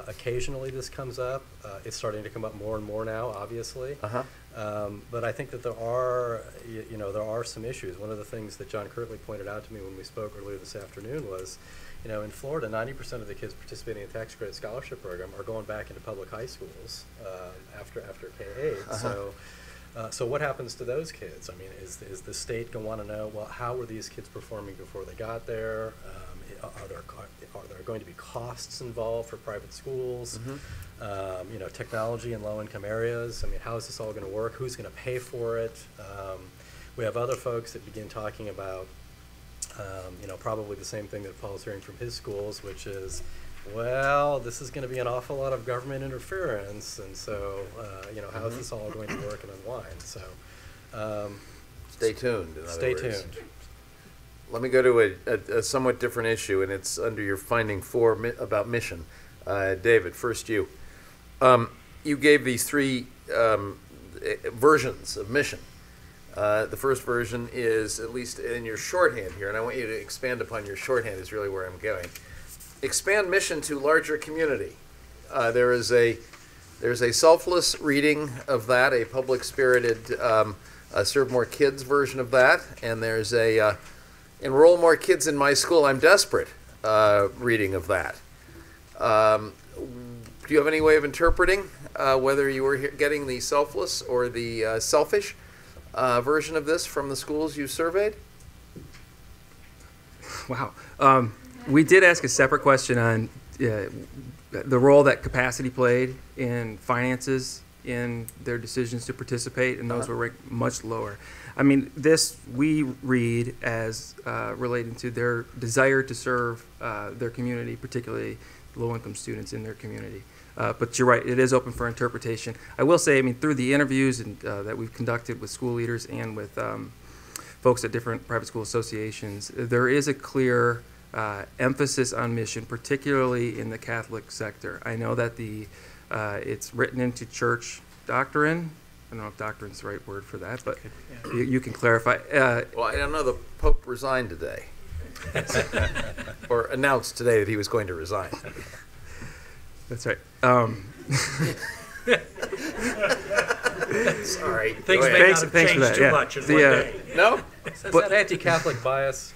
occasionally this comes up. It's starting to come up more and more now, obviously. Uh-huh. But I think that there are some issues. One of the things that John Kirtley pointed out to me when we spoke earlier this afternoon was, in Florida, 90% of the kids participating in the tax credit scholarship program are going back into public high schools after K-8. Uh-huh. So what happens to those kids? I mean, is the state going to want to know, well, how were these kids performing before they got there? Are there going to be costs involved for private schools? Mm-hmm. Technology in low-income areas. I mean, how is this all going to work? Who's going to pay for it? We have other folks that begin talking about, probably the same thing that Paul's hearing from his schools, which is, well, this is going to be an awful lot of government interference, and so, how is this all going to work and unwind? So, stay tuned. Stay tuned. Let me go to a somewhat different issue, and it's under your finding 4 about mission. David, first you. You gave these 3 versions of mission. The first version is, at least in your shorthand here, and I want you to expand upon your shorthand is really where I'm going. Expand mission to larger community. There's a selfless reading of that, a public-spirited serve more kids version of that, and there's a enroll more kids in my school, I'm desperate reading of that. Do you have any way of interpreting whether you were getting the selfless or the selfish version of this from the schools you surveyed? Wow. We did ask a separate question on the role that capacity played in finances in their decisions to participate, and those were ranked much lower. I mean, this we read as relating to their desire to serve their community, particularly low-income students in their community. But you're right, it is open for interpretation. I will say, I mean, through the interviews that we've conducted with school leaders and with folks at different private school associations, there is a clear emphasis on mission, particularly in the Catholic sector. I know that it's written into church doctrine. I don't know if doctrine's the right word for that, but you can clarify. Well, I don't know. The Pope resigned today, or announced today that he was going to resign. That's right. Sorry. Things may not have changed too much in one day. No? Is that anti-Catholic bias?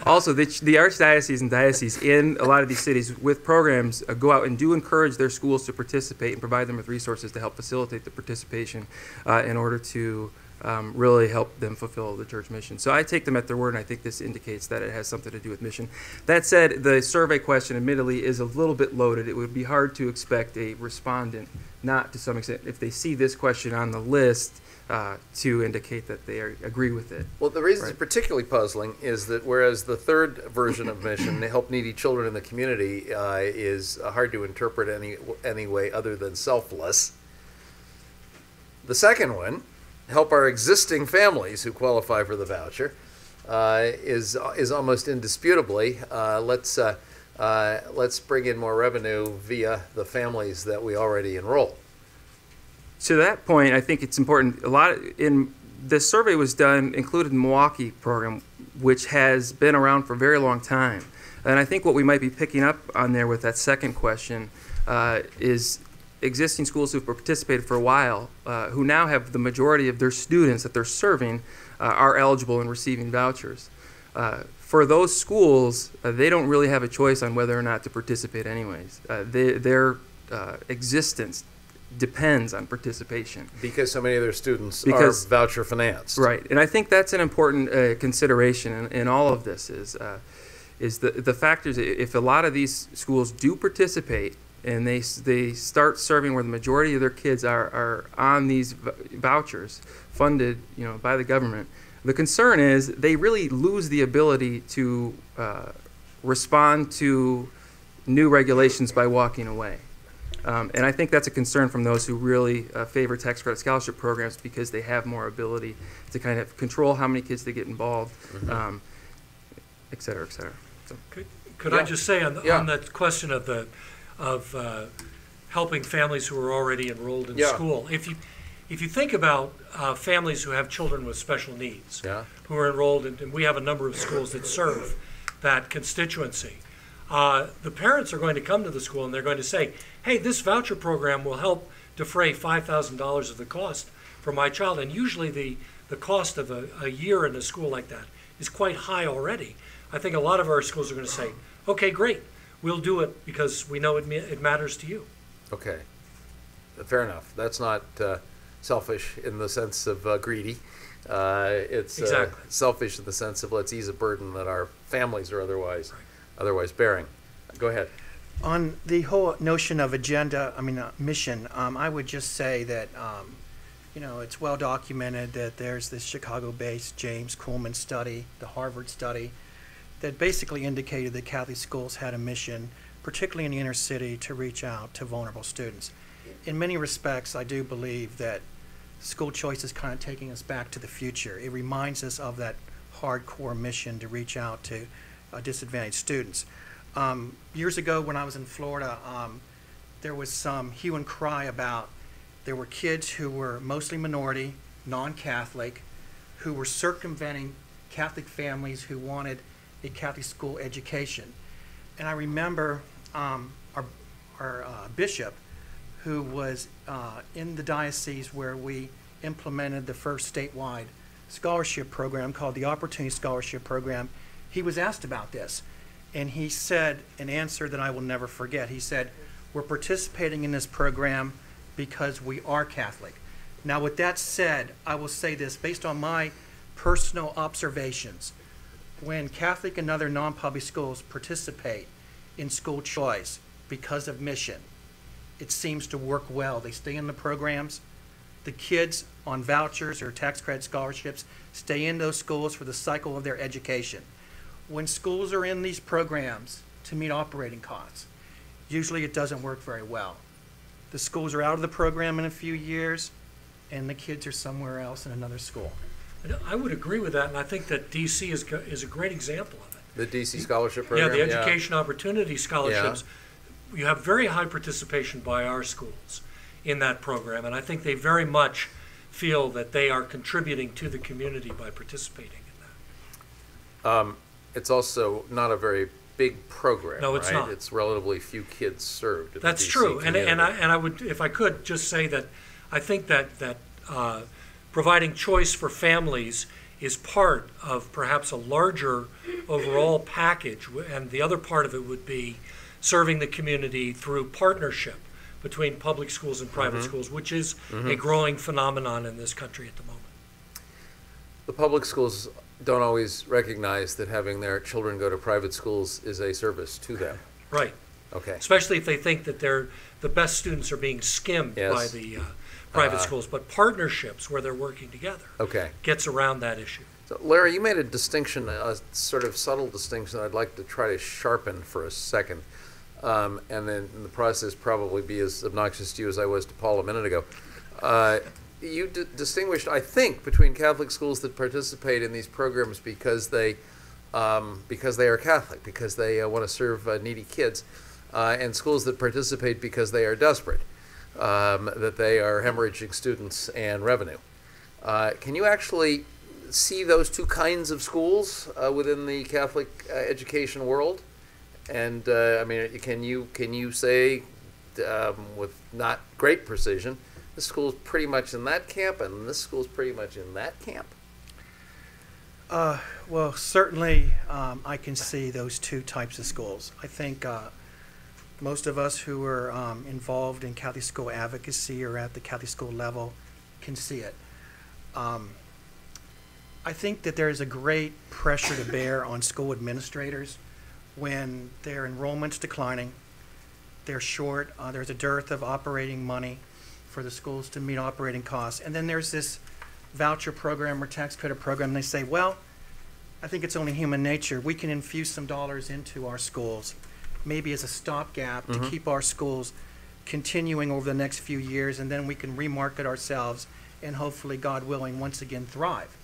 Also, the archdiocese and dioceses in a lot of these cities with programs go out and do encourage their schools to participate and provide them with resources to help facilitate the participation in order to really help them fulfill the church mission. So I take them at their word, and I think this indicates that it has something to do with mission. That said, the survey question, admittedly, is a little bit loaded. It would be hard to expect a respondent, not to some extent, if they see this question on the list, to indicate that they agree with it. Well, the reason it's particularly puzzling is that whereas the third version of mission, help needy children in the community, is hard to interpret any way other than selfless, the second one, help our existing families who qualify for the voucher, is almost indisputably let's bring in more revenue via the families that we already enroll. To that point, I think it's important. This survey was done, included the Milwaukee program, which has been around for a very long time. And I think what we might be picking up on there with that second question is existing schools who've participated for a while, who now have the majority of their students that they're serving are eligible and receiving vouchers. For those schools, they don't really have a choice on whether or not to participate anyways. Their existence depends on participation. Because so many of their students are voucher financed. Right, and I think that's an important consideration in all of this is the fact is if a lot of these schools do participate and they start serving where the majority of their kids are on these vouchers funded by the government, the concern is they really lose the ability to respond to new regulations by walking away. And I think that's a concern from those who really favor tax credit scholarship programs because they have more ability to kind of control how many kids they get involved, et cetera, et cetera. So. Could I just say on that question of helping families who are already enrolled in school, if you think about families who have children with special needs, who are enrolled in, and we have a number of schools that serve that constituency, the parents are going to come to the school and they're going to say, hey, this voucher program will help defray $5,000 of the cost for my child. And usually the cost of a year in a school like that is quite high already. I think a lot of our schools are going to say, okay, great, we'll do it because we know it matters to you. Okay, fair enough. That's not selfish in the sense of greedy. It's exactly. Selfish in the sense of let's ease a burden that our families are otherwise bearing. Go ahead. On the whole notion of mission, I would just say that, it's well documented that there's this Chicago-based James Kuhlman study, the Harvard study, that basically indicated that Catholic schools had a mission, particularly in the inner city, to reach out to vulnerable students. In many respects, I do believe that school choice is kind of taking us back to the future. It reminds us of that hardcore mission to reach out to disadvantaged students. Years ago when I was in Florida, there was some hue and cry about there were kids who were mostly minority, non-Catholic, who were circumventing Catholic families who wanted a Catholic school education. And I remember our bishop, who was in the diocese where we implemented the first statewide scholarship program called the Opportunity Scholarship Program. He was asked about this, and he said an answer that I will never forget. He said, we're participating in this program because we are Catholic. Now, with that said, I will say this, based on my personal observations, when Catholic and other non-public schools participate in school choice because of mission, it seems to work well. They stay in the programs. The kids on vouchers or tax credit scholarships stay in those schools for the cycle of their education. When schools are in these programs to meet operating costs, usually it doesn't work very well. The schools are out of the program in a few years, and the kids are somewhere else in another school. I would agree with that, and I think that DC is a great example of it. The DC scholarship program? Yeah, the Education Opportunity Scholarships. Yeah. You have very high participation by our schools in that program, and I think they very much feel that they are contributing to the community by participating in that. It's also not a very big program. No, it's right? not. It's relatively few kids served. That's true, and I would, if I could, just say that I think that providing choice for families is part of perhaps a larger overall package, and the other part of it would be serving the community through partnership between public schools and private schools, which is a growing phenomenon in this country at the moment. the public schools don't always recognize that having their children go to private schools is a service to them. Right. Okay. Especially if they think that the best students are being skimmed Yes. by the private schools. But partnerships where they're working together Okay. gets around that issue. So, Larry, you made a distinction, a sort of subtle distinction that I'd like to try to sharpen for a second, and then in the process probably be as obnoxious to you as I was to Paul a minute ago. You distinguished, I think, between Catholic schools that participate in these programs because they are Catholic, because they want to serve needy kids, and schools that participate because they are desperate, that they are hemorrhaging students and revenue. Can you actually see those two kinds of schools within the Catholic education world? And I mean, can you say with not great precision, this school's pretty much in that camp and this school's pretty much in that camp? Well, certainly I can see those two types of schools. I think most of us who are involved in Catholic school advocacy or at the Catholic school level can see it. I think that there is a great pressure to bear on school administrators when their enrollment's declining, they're short, there's a dearth of operating money for the schools to meet operating costs, and then there's this voucher program or tax credit program, and they say, well, I think it's only human nature. We can infuse some dollars into our schools, maybe as a stopgap to keep our schools continuing over the next few years, and then we can remarket ourselves and hopefully, God willing, once again thrive.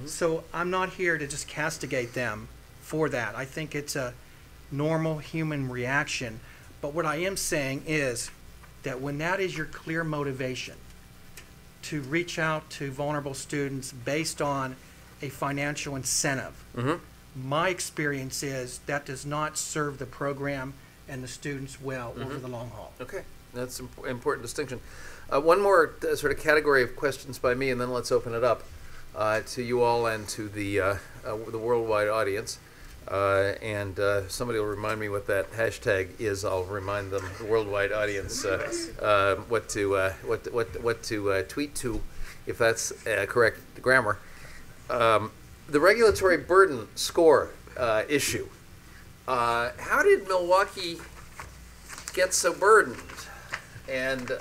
So I'm not here to just castigate them for that. I think it's a normal human reaction. But what I am saying is that when that is your clear motivation to reach out to vulnerable students based on a financial incentive, my experience is that does not serve the program and the students well over the long haul. Okay, that's an important distinction. One more sort of category of questions by me, and then let's open it up to you all and to the worldwide audience. And somebody will remind me what that hashtag is. I'll remind them, the worldwide audience, what to tweet to, if that's correct grammar. The regulatory burden score issue. How did Milwaukee get so burdened? And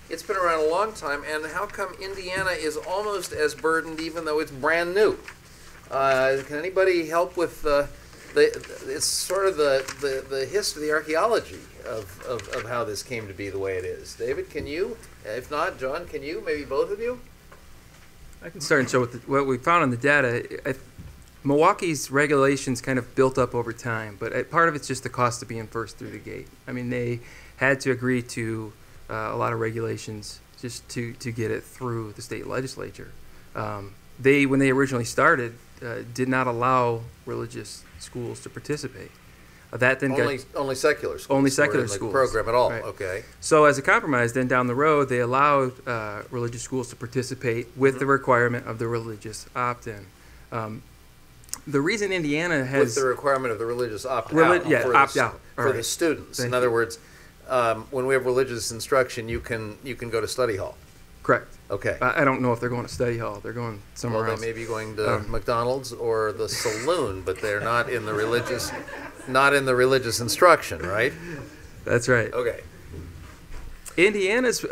it's been around a long time. And how come Indiana is almost as burdened, even though it's brand new? Can anybody help with it's sort of the history, the archaeology of how this came to be the way it is? David, can you? If not, John, can you? Maybe both of you? I can start and show what we found in the data. Milwaukee's regulations kind of built up over time, but part of it's just the cost of being first through the gate. I mean, they had to agree to a lot of regulations just to get it through the state legislature. When they originally started, did not allow religious schools to participate. That then only secular schools. Only secular in the schools. Program at all. Right. Okay. So as a compromise, then down the road, they allowed religious schools to participate with the requirement of the religious opt-in. The reason Indiana has with the requirement of the religious opt-out. Opt-out for the students. In other words, when we have religious instruction, you can go to study hall. Correct. Okay. I don't know if they're going to study hall. They're going somewhere else. They may be going to McDonald's or the saloon, but they're not in the religious instruction, right? That's right. Okay. Indiana's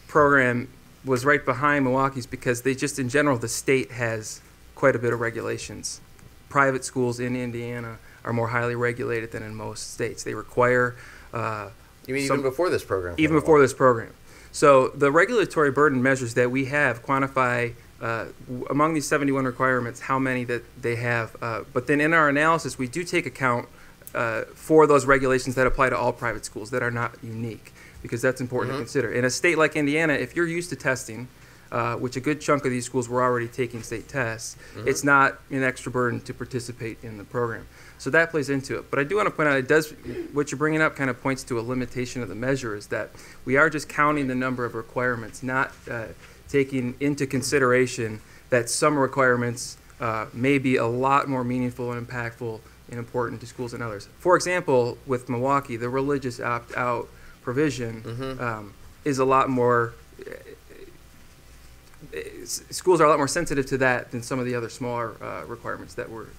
program was right behind Milwaukee's because they just, in general, the state has quite a bit of regulations. Private schools in Indiana are more highly regulated than in most states. They require... you mean even before this program? Even before this program. So the regulatory burden measures that we have quantify among these 71 requirements how many that they have. But then in our analysis, we do take account for those regulations that apply to all private schools that are not unique, because that's important to consider. In a state like Indiana, if you're used to testing, which a good chunk of these schools were already taking state tests, it's not an extra burden to participate in the program. So that plays into it. But I do want to point out, what you're bringing up kind of points to a limitation of the measure, is that we are just counting the number of requirements, not taking into consideration that some requirements may be a lot more meaningful and impactful and important to schools than others. For example, with Milwaukee, the religious opt-out provision is a lot more schools are a lot more sensitive to that than some of the other smaller requirements that were.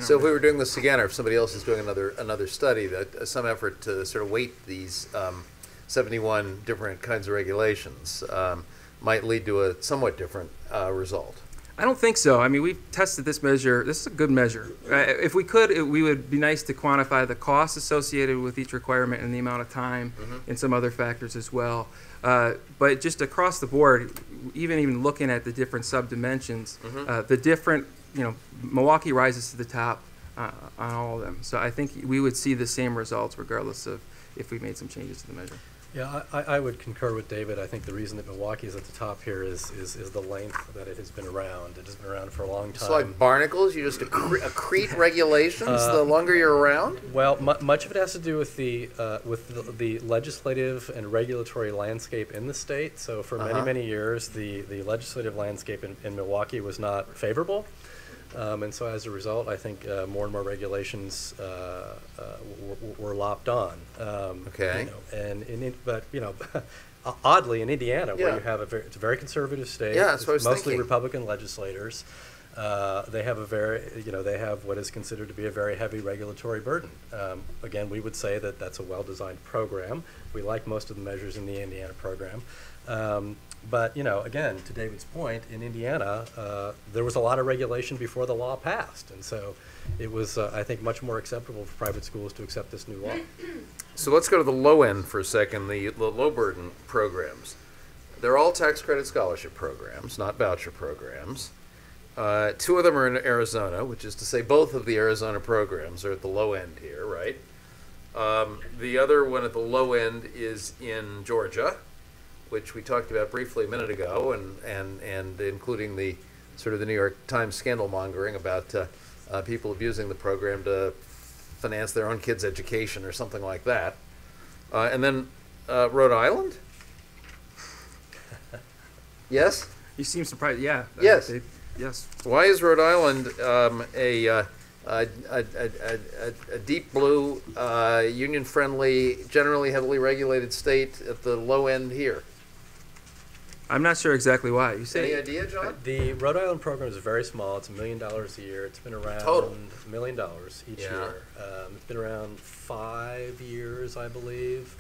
So if we were doing this again, or if somebody else is doing another study, that some effort to sort of weight these 71 different kinds of regulations might lead to a somewhat different result. I don't think so. I mean, we've tested this measure. This is a good measure. If we could, we would be nice to quantify the costs associated with each requirement and the amount of time and some other factors as well. But just across the board, even looking at the different sub-dimensions, the different, Milwaukee rises to the top on all of them. So I think we would see the same results regardless of if we made some changes to the measure. Yeah, I would concur with David. I think the reason that Milwaukee is at the top here is the length that it has been around. It has been around for a long time. It's like barnacles. You just accrete regulations the longer you're around. Well, much of it has to do with the legislative and regulatory landscape in the state. So for many years, the legislative landscape in Milwaukee was not favorable. And so as a result, I think more and more regulations were lopped on. Okay. But oddly in Indiana, where you have it's a very conservative state, that's what I was mostly thinking. Republican legislators, they have they have what is considered to be a very heavy regulatory burden. Again, we would say that that's a well-designed program. We like most of the measures in the Indiana program. But, again, to David's point, in Indiana, there was a lot of regulation before the law passed. And so it was, I think, much more acceptable for private schools to accept this new law. So let's go to the low end for a second, the low burden programs. They're all tax credit scholarship programs, not voucher programs. Two of them are in Arizona, which is to say both of the Arizona programs are at the low end here, right? The other one at the low end is in Georgia, which we talked about briefly a minute ago, and including the sort of the New York Times scandal mongering about people abusing the program to finance their own kids' education or something like that. And then Rhode Island? Yes? You seem surprised. Yeah. Yes. Yes. Why is Rhode Island a deep blue, union-friendly, generally heavily regulated state at the low end here? I'm not sure exactly why. You say Any idea, John? The Rhode Island program is very small. It's $1 million a year. It's been around Total. $1 million each year. It's been around 5 years, I believe.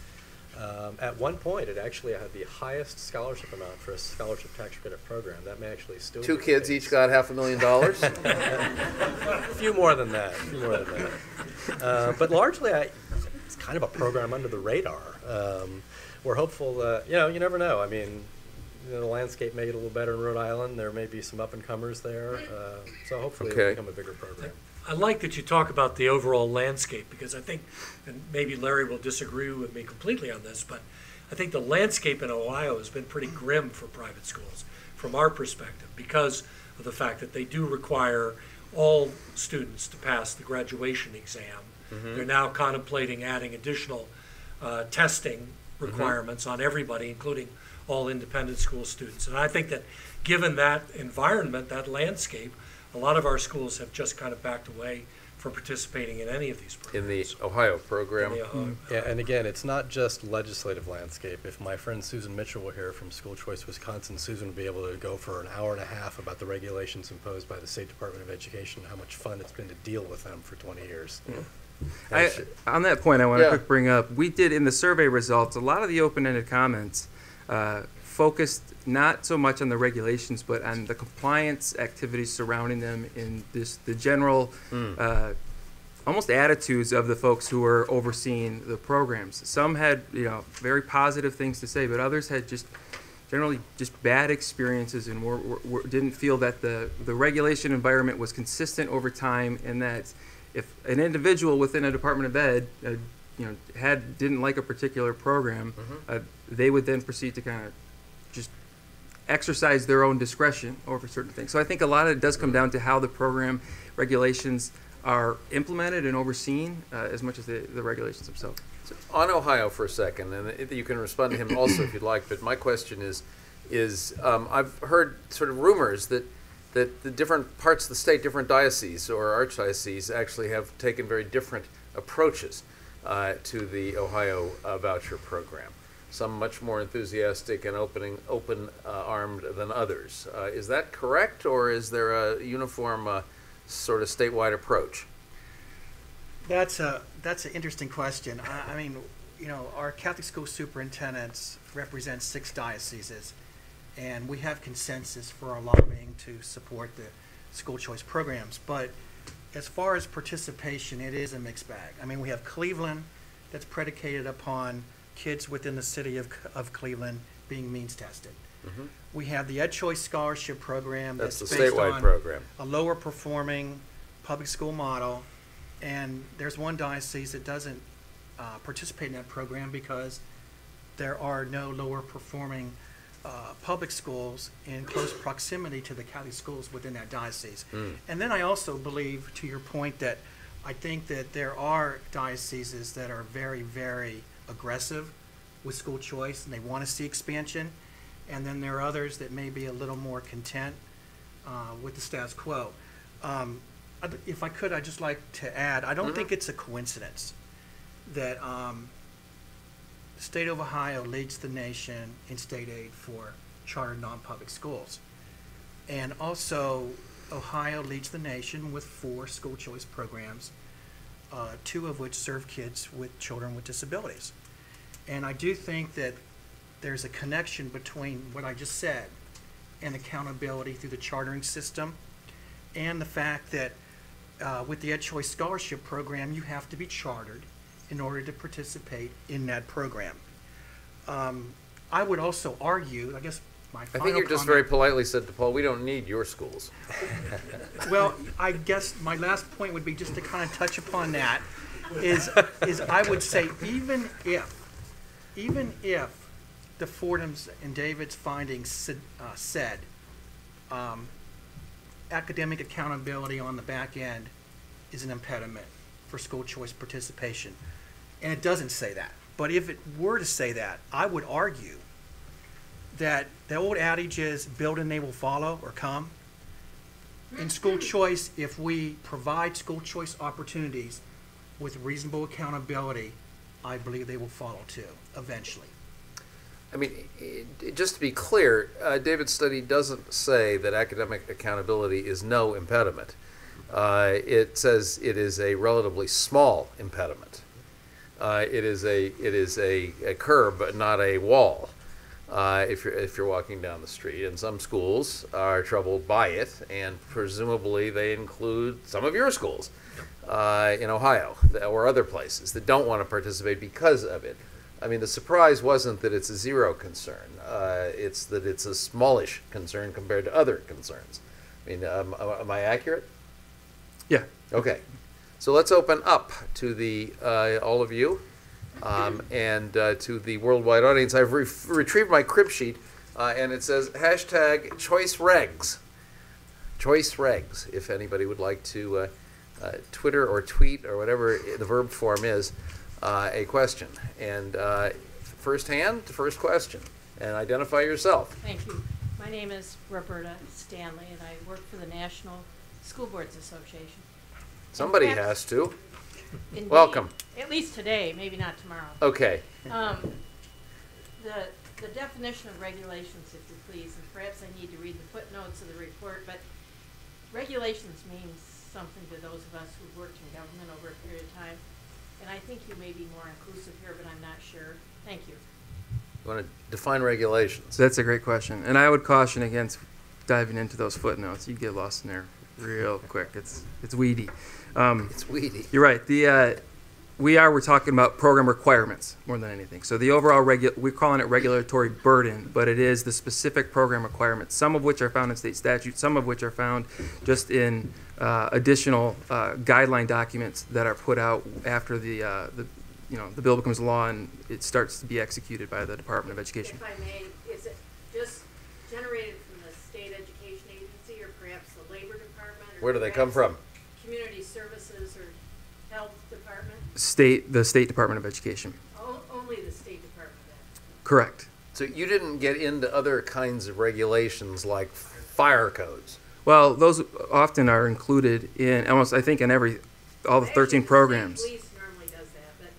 At one point, it actually had the highest scholarship amount for a scholarship tax credit program. That may actually still Two be the kids case. each got $500,000. A few more than that. But largely, it's kind of a program under the radar. We're hopeful that, you never know. I mean, the landscape may get a little better in Rhode Island. There may be some up-and-comers there. So hopefully it'll become a bigger program. I like that you talk about the overall landscape because I think, and maybe Larry will disagree with me completely on this, but I think the landscape in Ohio has been pretty grim for private schools from our perspective because of the fact that they do require all students to pass the graduation exam. They're now contemplating adding additional testing requirements on everybody, including all independent school students. And I think that given that environment, that landscape, a lot of our schools have just kind of backed away from participating in any of these programs. In the Ohio program. Yeah, and again, it's not just legislative landscape. If my friend Susan Mitchell were here from School Choice Wisconsin, Susan would be able to go for an hour and a half about the regulations imposed by the State Department of Education, how much fun it's been to deal with them for 20 years. On that point, I want to quick bring up, we did in the survey results, a lot of the open-ended comments focused not so much on the regulations, but on the compliance activities surrounding them in the general almost attitudes of the folks who were overseeing the programs. Some had very positive things to say, but others had generally bad experiences and didn't feel that the regulation environment was consistent over time, and that if an individual within a Department of Ed didn't like a particular program, they would then proceed to kind of just exercise their own discretion over certain things. So I think a lot of it does come down to how the program regulations are implemented and overseen as much as the regulations themselves. So on Ohio for a second, and you can respond to him also if you'd like, but my question is I've heard sort of rumors that the different parts of the state, different dioceses or archdioceses actually have taken very different approaches to the Ohio voucher program. some much more enthusiastic and open-armed than others. Is that correct, or is there a uniform sort of statewide approach? That's an interesting question. I mean, you know, our Catholic school superintendents represent 6 dioceses, and we have consensus for our lobbying to support the school choice programs. But as far as participation, it is a mixed bag. I mean, we have Cleveland that's predicated upon kids within the city of Cleveland being means tested. Mm-hmm. We have the Ed Choice Scholarship Program That's the based statewide on program. a lower performing public school model, and there's one diocese that doesn't participate in that program because there are no lower performing public schools in close proximity to the Catholic schools within that diocese. And then I also believe, to your point, that I think that there are dioceses that are very, very aggressive with school choice and they want to see expansion, and then there are others that may be a little more content with the status quo. If I could, I'd just like to add, I don't think it's a coincidence that the state of Ohio leads the nation in state aid for charter non-public schools. And also, Ohio leads the nation with 4 school choice programs, 2 of which serve kids with children with disabilities. And I do think that there's a connection between what I just said and accountability through the chartering system, and the fact that with the Ed Choice Scholarship Program, you have to be chartered in order to participate in that program. I would also argue, I guess my final I think you just very politely said to Paul, we don't need your schools. Well, I guess my last point would be just to kind of touch upon that, is I would say even if the Fordham's and David's findings said academic accountability on the back end is an impediment for school choice participation, and it doesn't say that. But if it were to say that, I would argue that the old adage is build and they will follow or come. In school choice, if we provide school choice opportunities with reasonable accountability, I believe they will follow too, eventually. I mean, just to be clear, David's study doesn't say that academic accountability is no impediment. It says it is a relatively small impediment. It is a curb, but not a wall. If you're walking down the street, and some schools are troubled by it, and presumably they include some of your schools in Ohio or other places that don't want to participate because of it. I mean, the surprise wasn't that it's a zero concern. It's that it's a smallish concern compared to other concerns. I mean, am I accurate? Yeah. Okay. So let's open up to the all of you and to the worldwide audience. I've retrieved my crib sheet, and it says hashtag choice regs. Choice regs, if anybody would like to Twitter or tweet or whatever the verb form is, a question. And first question, and identify yourself. Thank you. My name is Roberta Stanley, and I work for the National School Boards Association. Somebody perhaps- has to. Indeed. Welcome. At least today, maybe not tomorrow. Okay. The definition of regulations, if you please, and perhaps I need to read the footnotes of the report, but regulations means something to those of us who've worked in government over a period of time. And I think you may be more inclusive here, but I'm not sure. Thank you. You want to define regulations? So that's a great question, and I would caution against diving into those footnotes. You get lost in there real quick. It's weedy. It's weedy. You're right. We're talking about program requirements more than anything. So the overall we're calling it regulatory burden, but it is the specific program requirements, some of which are found in state statute, some of which are found just in additional guideline documents that are put out after the bill becomes law and it starts to be executed by the Department of Education. If I may, is it just generated from the state education agency or perhaps the labor department? Or Where do they come from? Community services or health department? The State Department of Education. Only the State Department of Ed. Correct. So you didn't get into other kinds of regulations like fire codes? Well, those often are included in almost, I think, in all the 13 programs. Police normally does that, but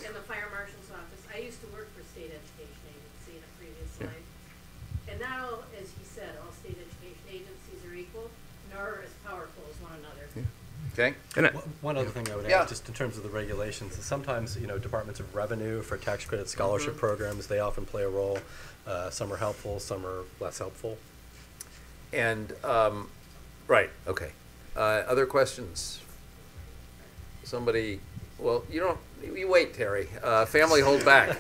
in the fire marshal's office, I used to work for state education. Okay. One other thing I would Yeah. add, just in terms of the regulations, is sometimes, departments of revenue for tax credit scholarship programs, they often play a role. Some are helpful, some are less helpful. And, right, okay. Other questions? Somebody, well, you wait, Terry. Family, hold back.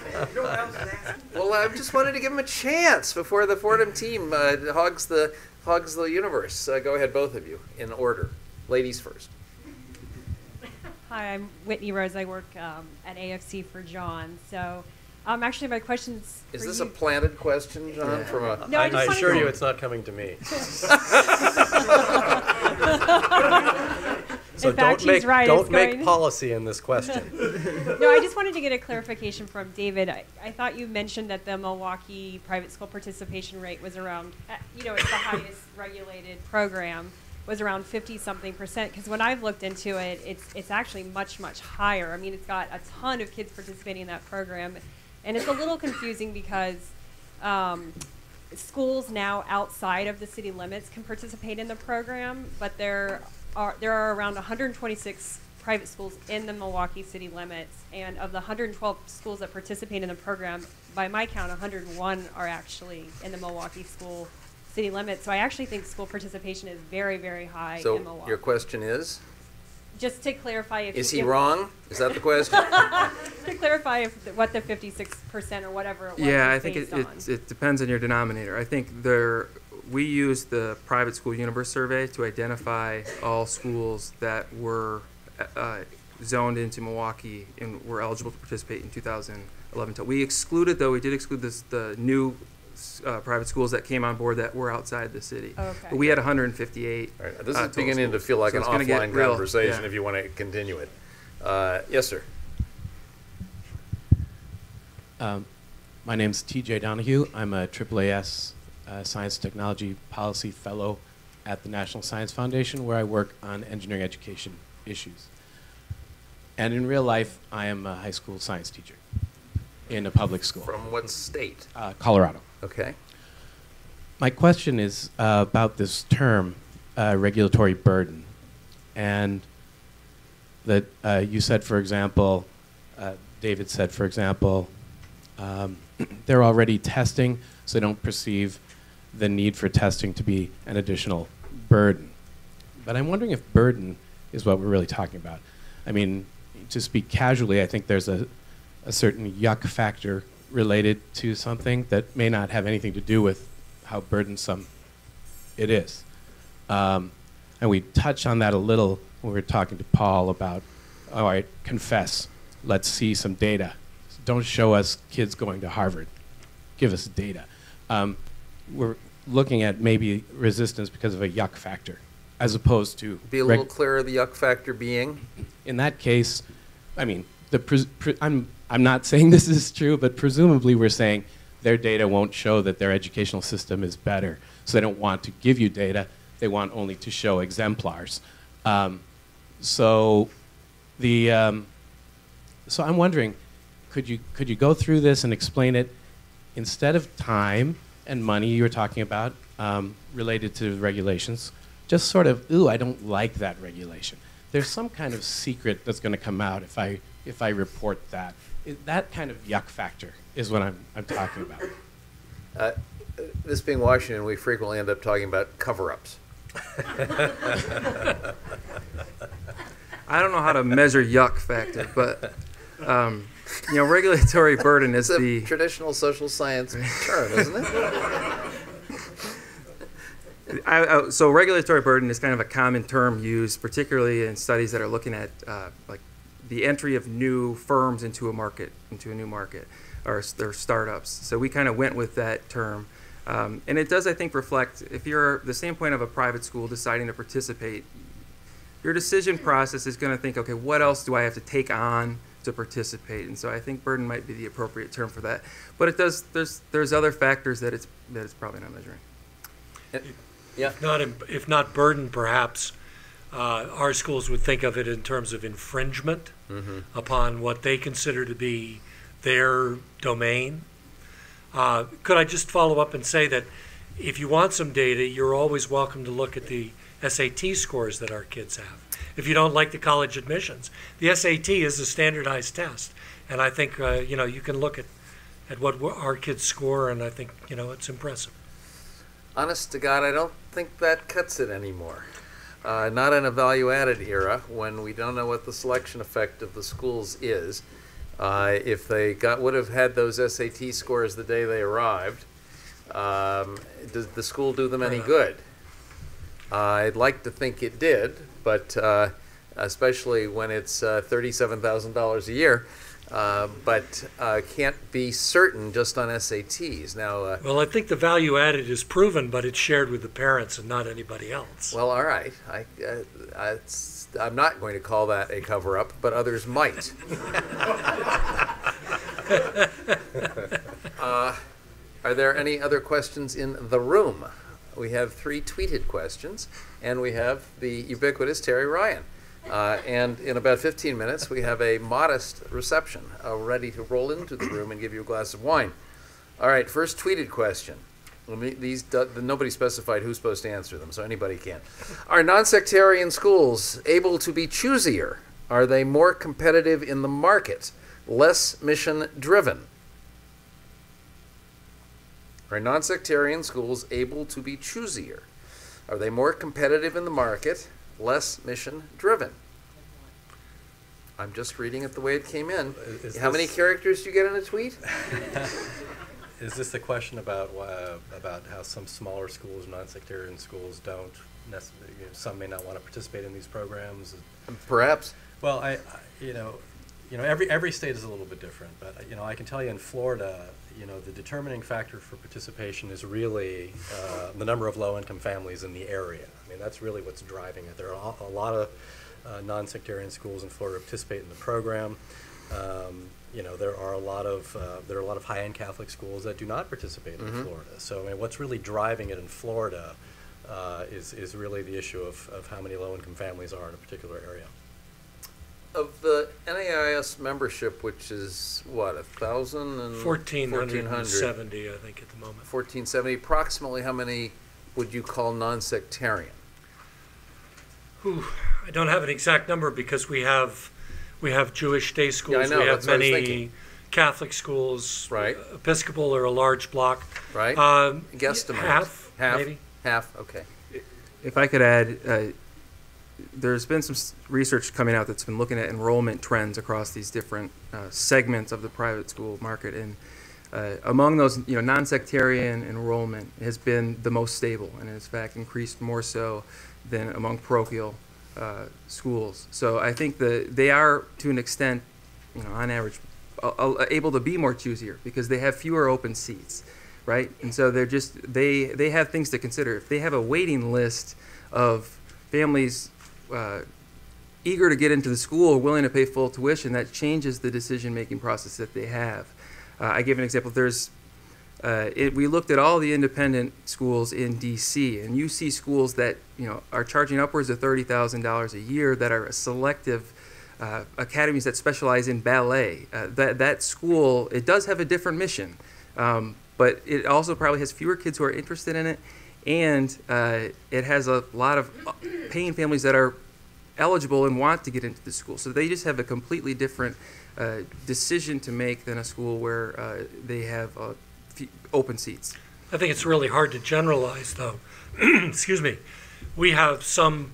Well, I just wanted to give him a chance before the Fordham team hogs the universe. Go ahead, both of you, in order. Ladies first. Hi, I'm Whitney Rose. I work at AFC for John. So, actually, my question's Is for this you. a planted question, John? From a No, I just I wanted assure to- you it's not coming to me. So In fact, don't he's right, don't it's make going- policy in this question. No, I just wanted to get a clarification from David. I thought you mentioned that the Milwaukee private school participation rate was around, it's the highest regulated program, was around 50-something%. Because when I've looked into it, it's actually much, much higher. I mean, it's got a ton of kids participating in that program. And it's a little confusing because schools now outside of the city limits can participate in the program, but there are around 126 private schools in the Milwaukee city limits, and of the 112 schools that participate in the program, by my count, 101 are actually in the Milwaukee school city limits. So I actually think school participation is very, very high in So Milwaukee. your question is? Just to clarify, Is he wrong? Is that the question? To clarify what the 56% or whatever it was. Yeah, is I think based it on. it depends on your denominator. I think we used the private school universe survey to identify all schools that were zoned into Milwaukee and were eligible to participate in 2011. We did exclude the new private schools that came on board that were outside the city. Okay. But we had 158. All right, this is total beginning to schools. feel like So an it's gonna get offline real, conversation yeah. if you want to continue it. Yes, sir. My name's TJ Donahue. I'm a AAAS Science Technology Policy Fellow at the National Science Foundation, where I work on engineering education issues. And in real life, I am a high school science teacher in a public school. From what state? Colorado. Okay. My question is about this term, regulatory burden. And that you said, for example, David said, for example, they're already testing, so they don't perceive the need for testing to be an additional burden. But I'm wondering if burden is what we're really talking about. I mean, to speak casually, I think there's a certain yuck factor related to something that may not have anything to do with how burdensome it is. And we touched on that a little when we were talking to Paul about, all right, confess, let's see some data. Don't show us kids going to Harvard. Give us data. We're looking at maybe resistance because of a yuck factor, as opposed to Be a little clearer, the yuck factor being? in that case, I mean, I'm not saying this is true, but presumably we're saying their data won't show that their educational system is better. So they don't want to give you data. They want only to show exemplars. So I'm wondering, could you go through this and explain it instead of time and money you were talking about related to regulations? Just sort of, ooh, I don't like that regulation. There's some kind of secret that's going to come out if I report that. That kind of yuck factor is what I'm talking about. This being Washington, we frequently end up talking about cover-ups. I don't know how to measure yuck factor, but regulatory burden is It's a the traditional social science term, isn't it? So regulatory burden is kind of a common term used, particularly in studies that are looking at like the entry of new firms into a new market, or their startups. So we kind of went with that term, and it does, I think, reflect if you're the standpoint of a private school deciding to participate. Your decision process is going to think, okay, what else do I have to take on to participate? And so I think burden might be the appropriate term for that. But it does. There's other factors that it's probably not measuring. Yeah. If not burden, perhaps our schools would think of it in terms of infringement upon what they consider to be their domain. Could I just follow up and say that if you want some data, you're always welcome to look at the SAT scores that our kids have. if you don't like the college admissions. The SAT is a standardized test, and I think you can look at what our kids score, and I think it's impressive. Honest to God, I don't think that cuts it anymore. Not in a value-added era when we don't know what the selection effect of the schools is. If they would have had those SAT scores the day they arrived, does the school do them any good? I'd like to think it did, but especially when it's $37,000 a year, but can't be certain just on SATs. Now, well, I think the value added is proven, but it's shared with the parents and not anybody else. well, all right. I'm not going to call that a cover-up, but others might. Are there any other questions in the room? We have 3 tweeted questions, and we have the ubiquitous Terry Ryan. And in about 15 minutes, we have a modest reception ready to roll into the room and give you a glass of wine. All right, first tweeted question. Nobody specified who's supposed to answer them, so anybody can. Are non-sectarian schools able to be choosier? Are they more competitive in the market? Less mission-driven? Are non-sectarian schools able to be choosier? Are they more competitive in the market? Less mission-driven? I'm just reading it the way it came in. How many characters do you get in a tweet? Is this the question about how some smaller schools, non-sectarian schools, don't necessarily, some may not want to participate in these programs? Perhaps. Well, every state is a little bit different, but I can tell you in Florida, the determining factor for participation is really the number of low-income families in the area. I mean, that's really what's driving it. There are a lot of non-sectarian schools in Florida participate in the program. There are a lot of high-end Catholic schools that do not participate in Florida. So, I mean, what's really driving it in Florida is really the issue of how many low-income families are in a particular area. Of the NAIS membership, which is what, 1,000 and 1,470, I think, at the moment. 1,470. Approximately how many would you call non-sectarian? I don't have an exact number because we have Jewish day schools. Yeah, I know, we have that's what I was many thinking. Catholic schools. Right. Episcopal are a large block. Right. Guesstimate. Half, maybe. Half. Okay. If I could add, there's been some research coming out that's been looking at enrollment trends across these different segments of the private school market, and among those, non-sectarian enrollment has been the most stable, and in fact increased more so than among parochial schools. So I think that they are, to an extent, on average, able to be more choosier because they have fewer open seats, right? And so they have things to consider. If they have a waiting list of families eager to get into the school, willing to pay full tuition, that changes the decision-making process that they have. I give an example. We looked at all the independent schools in D.C., and you see schools that are charging upwards of $30,000 a year that are selective academies that specialize in ballet. That school, it does have a different mission, but it also probably has fewer kids who are interested in it, and it has a lot of paying families that are eligible and want to get into the school. So they just have a completely different decision to make than a school where they have open seats. I think it's really hard to generalize, though. Excuse me. We have some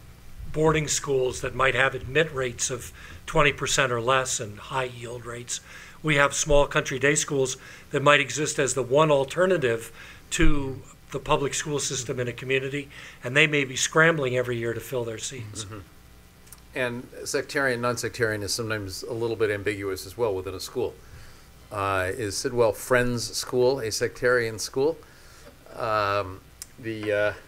boarding schools that might have admit rates of 20% or less and high yield rates. We have small country day schools that might exist as the one alternative to the public school system in a community, and they may be scrambling every year to fill their seats. Mm-hmm. And sectarian, non-sectarian is sometimes a little bit ambiguous as well within a school. Is Sidwell Friends School a sectarian school? I'm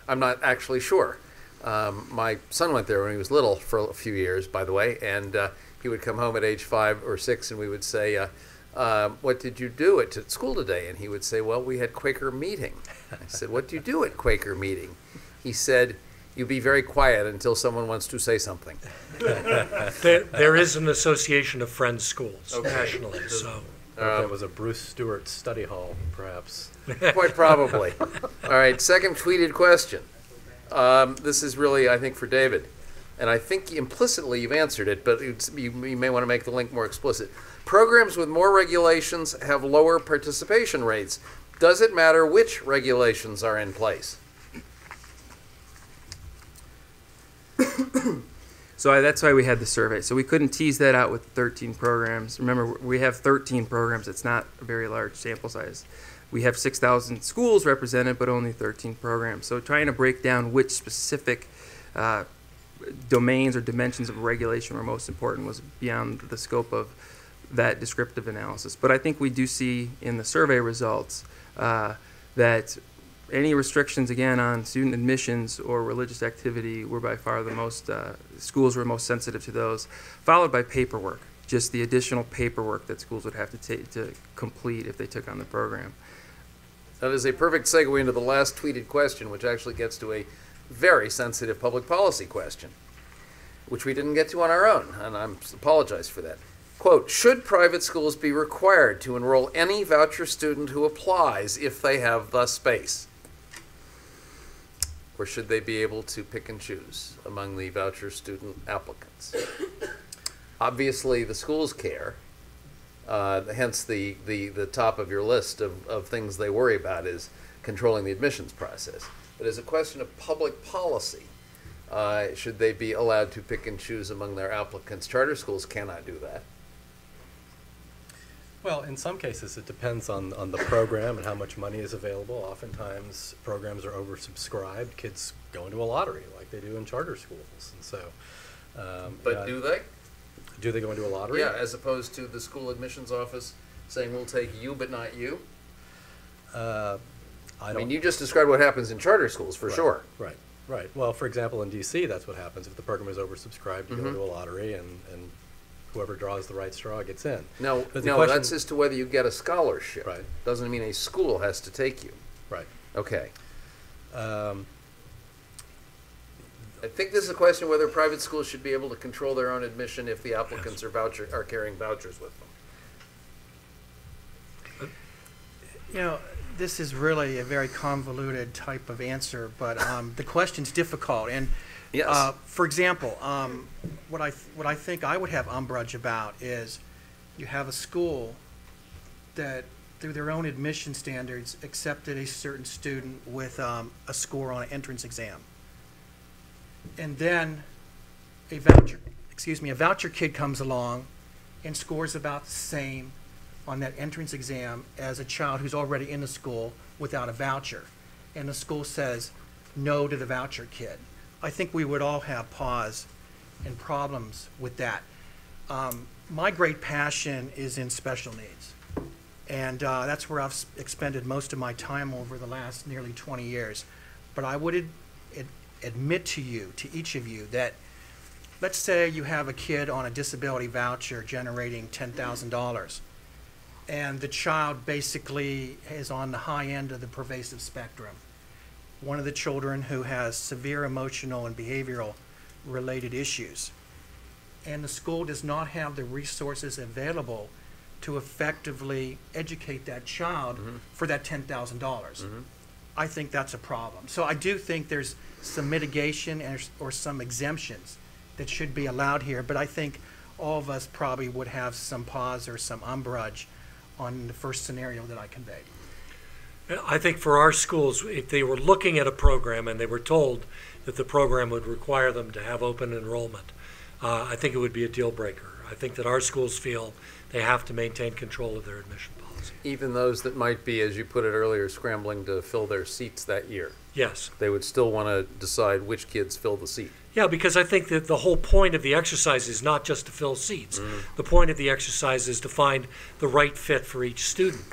not actually sure. My son went there when he was little for a few years, by the way, and he would come home at age 5 or 6, and we would say, what did you do at school today? And he would say, well, we had Quaker meeting. I said, what do you do at Quaker meeting? He said, you be very quiet until someone wants to say something. There is an association of Friends schools nationally, so. That was a Bruce Stewart study hall, perhaps. Quite probably. All right, second tweeted question. This is really, I think, for David. and I think implicitly you've answered it, but you may want to make the link more explicit. Programs with more regulations have lower participation rates. Does it matter which regulations are in place? So that's why we had the survey. So we couldn't tease that out with 13 programs. Remember, we have 13 programs. It's not a very large sample size. We have 6,000 schools represented, but only 13 programs. So trying to break down which specific domains or dimensions of regulation were most important was beyond the scope of that descriptive analysis. But I think we do see in the survey results that any restrictions, again, on student admissions or religious activity were by far the most, schools were most sensitive to those, followed by paperwork, just the additional paperwork that schools would have to complete if they took on the program. That is a perfect segue into the last tweeted question, which actually gets to a very sensitive public policy question, which we didn't get to on our own, and I apologize for that. Quote, should private schools be required to enroll any voucher student who applies if they have the space? Or should they be able to pick and choose among the voucher student applicants? Obviously, the schools care. Hence, the top of your list of things they worry about is controlling the admissions process. But as a question of public policy, should they be allowed to pick and choose among their applicants? Charter schools cannot do that. Well, in some cases, it depends on the program and how much money is available. Oftentimes, programs are oversubscribed. Kids go into a lottery like they do in charter schools. And so, But do they? Do they go into a lottery? Yeah, as opposed to the school admissions office saying, we'll take you, but not you? I mean, you just described what happens in charter schools, for sure. Right. Well, for example, in D.C., that's what happens. If the program is oversubscribed, you go into a lottery, and whoever draws the right straw gets in. No, that's as to whether you get a scholarship. Right. Doesn't mean a school has to take you. Right. Okay. I think this is a question of whether private schools should be able to control their own admission if the applicants are carrying vouchers with them. You know, this is really a very convoluted type of answer, but the question's difficult. And yes. For example, what I think I would have umbrage about is you have a school that, through their own admission standards, accepted a certain student with a score on an entrance exam. And then a voucher kid comes along and scores about the same on that entrance exam as a child who's already in the school without a voucher. And the school says no to the voucher kid. I think we would all have pause and problems with that. My great passion is in special needs. And that's where I've expended most of my time over the last nearly 20 years. But I would admit to you, to each of you, that let's say you have a kid on a disability voucher generating $10,000, and the child basically is on the high end of the pervasive spectrum. One of the children who has severe emotional and behavioral related issues, and the school does not have the resources available to effectively educate that child for that $10,000. I think that's a problem. So I do think there's some mitigation or some exemptions that should be allowed here, but I think all of us probably would have some pause or some umbrage on the first scenario that I conveyed. I think for our schools, if they were looking at a program and they were told that the program would require them to have open enrollment, I think it would be a deal breaker. I think that our schools feel they have to maintain control of their admission policy. Even those that might be, as you put it earlier, scrambling to fill their seats that year. Yes. They would still want to decide which kids fill the seat. Yeah, because I think that the whole point of the exercise is not just to fill seats. The point of the exercise is to find the right fit for each student.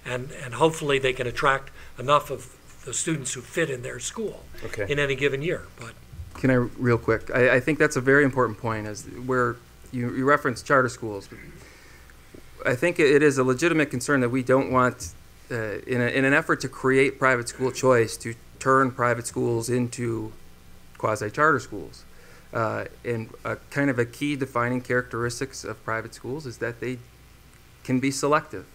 And hopefully they can attract enough of the students who fit in their school in any given year. But Can I, real quick, I think that's a very important point, as where you reference charter schools. I think it is a legitimate concern that we don't want, in an effort to create private school choice, to turn private schools into quasi-charter schools. And kind of a key defining characteristics of private schools is that they can be selective.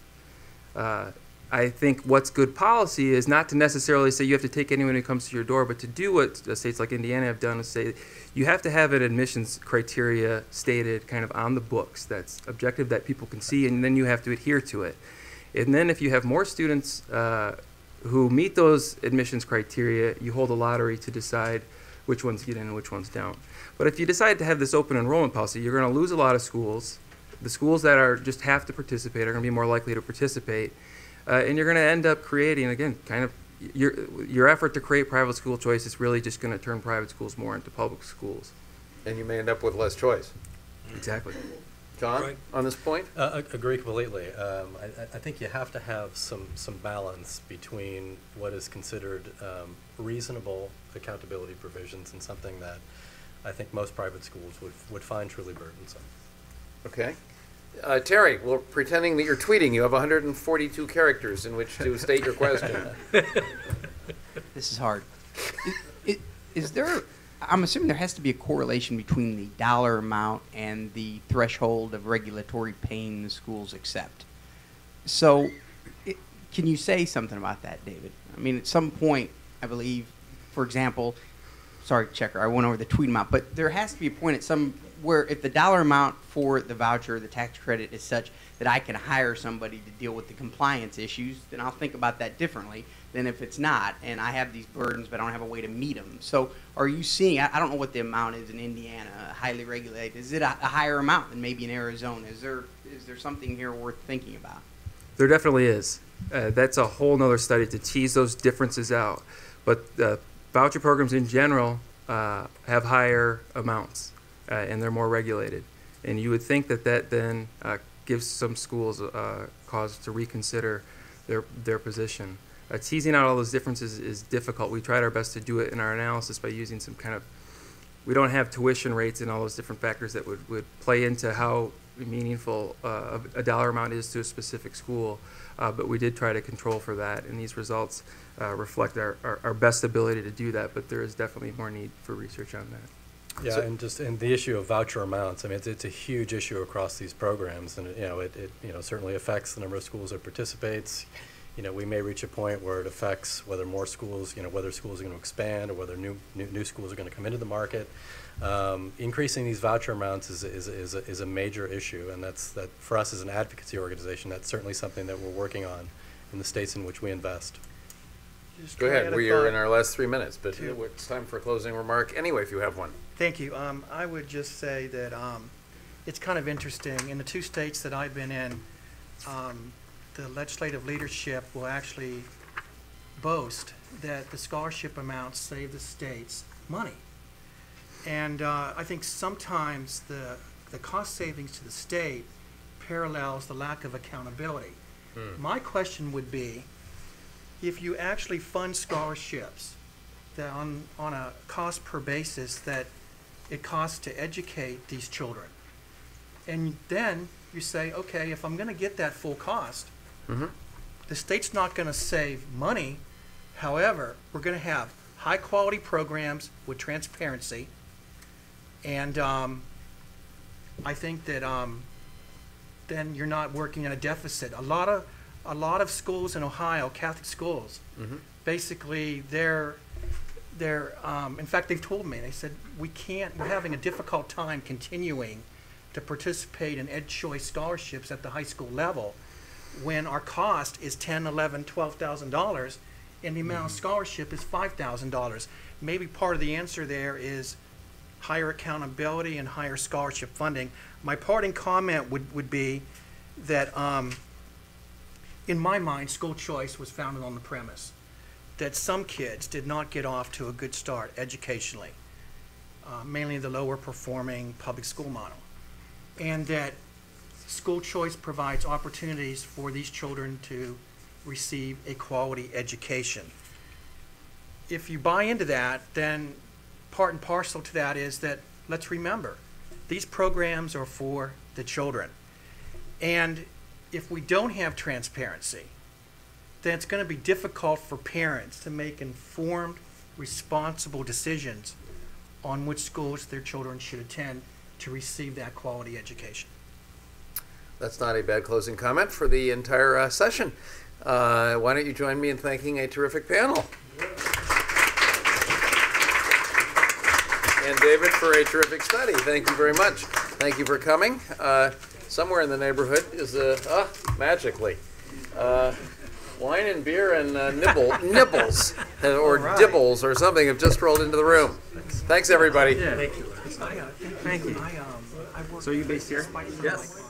I think what's good policy is not to necessarily say you have to take anyone who comes to your door, but to do what states like Indiana have done, is say you have to have an admissions criteria stated kind of on the books that's objective, that people can see, and then you have to adhere to it. And then if you have more students who meet those admissions criteria, you hold a lottery to decide which ones get in and which ones don't. But if you decide to have this open enrollment policy, you're going to lose a lot of schools. The schools that are just have to participate are going to be more likely to participate. And you're going to end up creating, again, kind of your effort to create private school choice is really just going to turn private schools more into public schools. And you may end up with less choice. Exactly. John, Right. on this point? Agree completely. I think you have to have some balance between what is considered reasonable accountability provisions and something that I think most private schools would find truly burdensome. Okay. Terry, well, pretending that you're tweeting, you have 142 characters in which to state your question. This is hard. Is there, I'm assuming there has to be a correlation between the dollar amount and the threshold of regulatory pain the schools accept. So can you say something about that, David? I mean, at some point, I believe, for example, sorry, Checker, I went over the tweet amount, but there has to be a point at some where if the dollar amount for the voucher, the tax credit is such that I can hire somebody to deal with the compliance issues, then I'll think about that differently than if it's not, and I have these burdens, but I don't have a way to meet them. So are you seeing, I don't know what the amount is in Indiana, highly regulated. Is it a higher amount than maybe in Arizona? Is there something here worth thinking about? There definitely is. That's a whole nother study to tease those differences out. But voucher programs in general have higher amounts, and they're more regulated. And you would think that then gives some schools cause to reconsider their position. Teasing out all those differences is difficult. We tried our best to do it in our analysis by using some kind of, we don't have tuition rates and all those different factors that would play into how meaningful a dollar amount is to a specific school. But we did try to control for that, and these results reflect our best ability to do that, but there is definitely more need for research on that. Yeah, and the issue of voucher amounts, I mean, it's a huge issue across these programs, and it certainly affects the number of schools that participates. We may reach a point where it affects whether more schools, whether schools are going to expand or whether new schools are going to come into the market. Increasing these voucher amounts is a major issue, and that for us as an advocacy organization, that's certainly something that we're working on in the states in which we invest. Go ahead. We are in our last 3 minutes, but it's time for a closing remark anyway, if you have one. Thank you. I would just say that it's kind of interesting. In the 2 states that I've been in, the legislative leadership will actually boast that the scholarship amounts save the states money. And I think sometimes the cost savings to the state parallels the lack of accountability. My question would be, if you actually fund scholarships that on a cost per basis that it costs to educate these children, and then you say, okay, if I'm going to get that full cost, the state's not going to save money. However, we're going to have high quality programs with transparency, and I think that then you're not working at a deficit. A lot of schools in Ohio, Catholic schools, basically they're in fact, they've told me, they said, we're having a difficult time continuing to participate in Ed Choice scholarships at the high school level when our cost is $10,000, $11,000, $12,000 and the amount of scholarship is $5,000. Maybe part of the answer there is higher accountability and higher scholarship funding. My parting comment would be that in my mind, school choice was founded on the premise that some kids did not get off to a good start educationally, mainly the lower performing public school model, and that school choice provides opportunities for these children to receive a quality education. If you buy into that, then part and parcel to that is that, let's remember, these programs are for the children. And if we don't have transparency, then it's going to be difficult for parents to make informed, responsible decisions on which schools their children should attend to receive that quality education. That's not a bad closing comment for the entire session. Why don't you join me in thanking a terrific panel? And David for a terrific study. Thank you very much. Thank you for coming. Somewhere in the neighborhood is magically wine and beer and nibbles or dibbles or something have just rolled into the room. Thanks everybody. Yeah. Thank you. Thank you. So are you based here? Yes.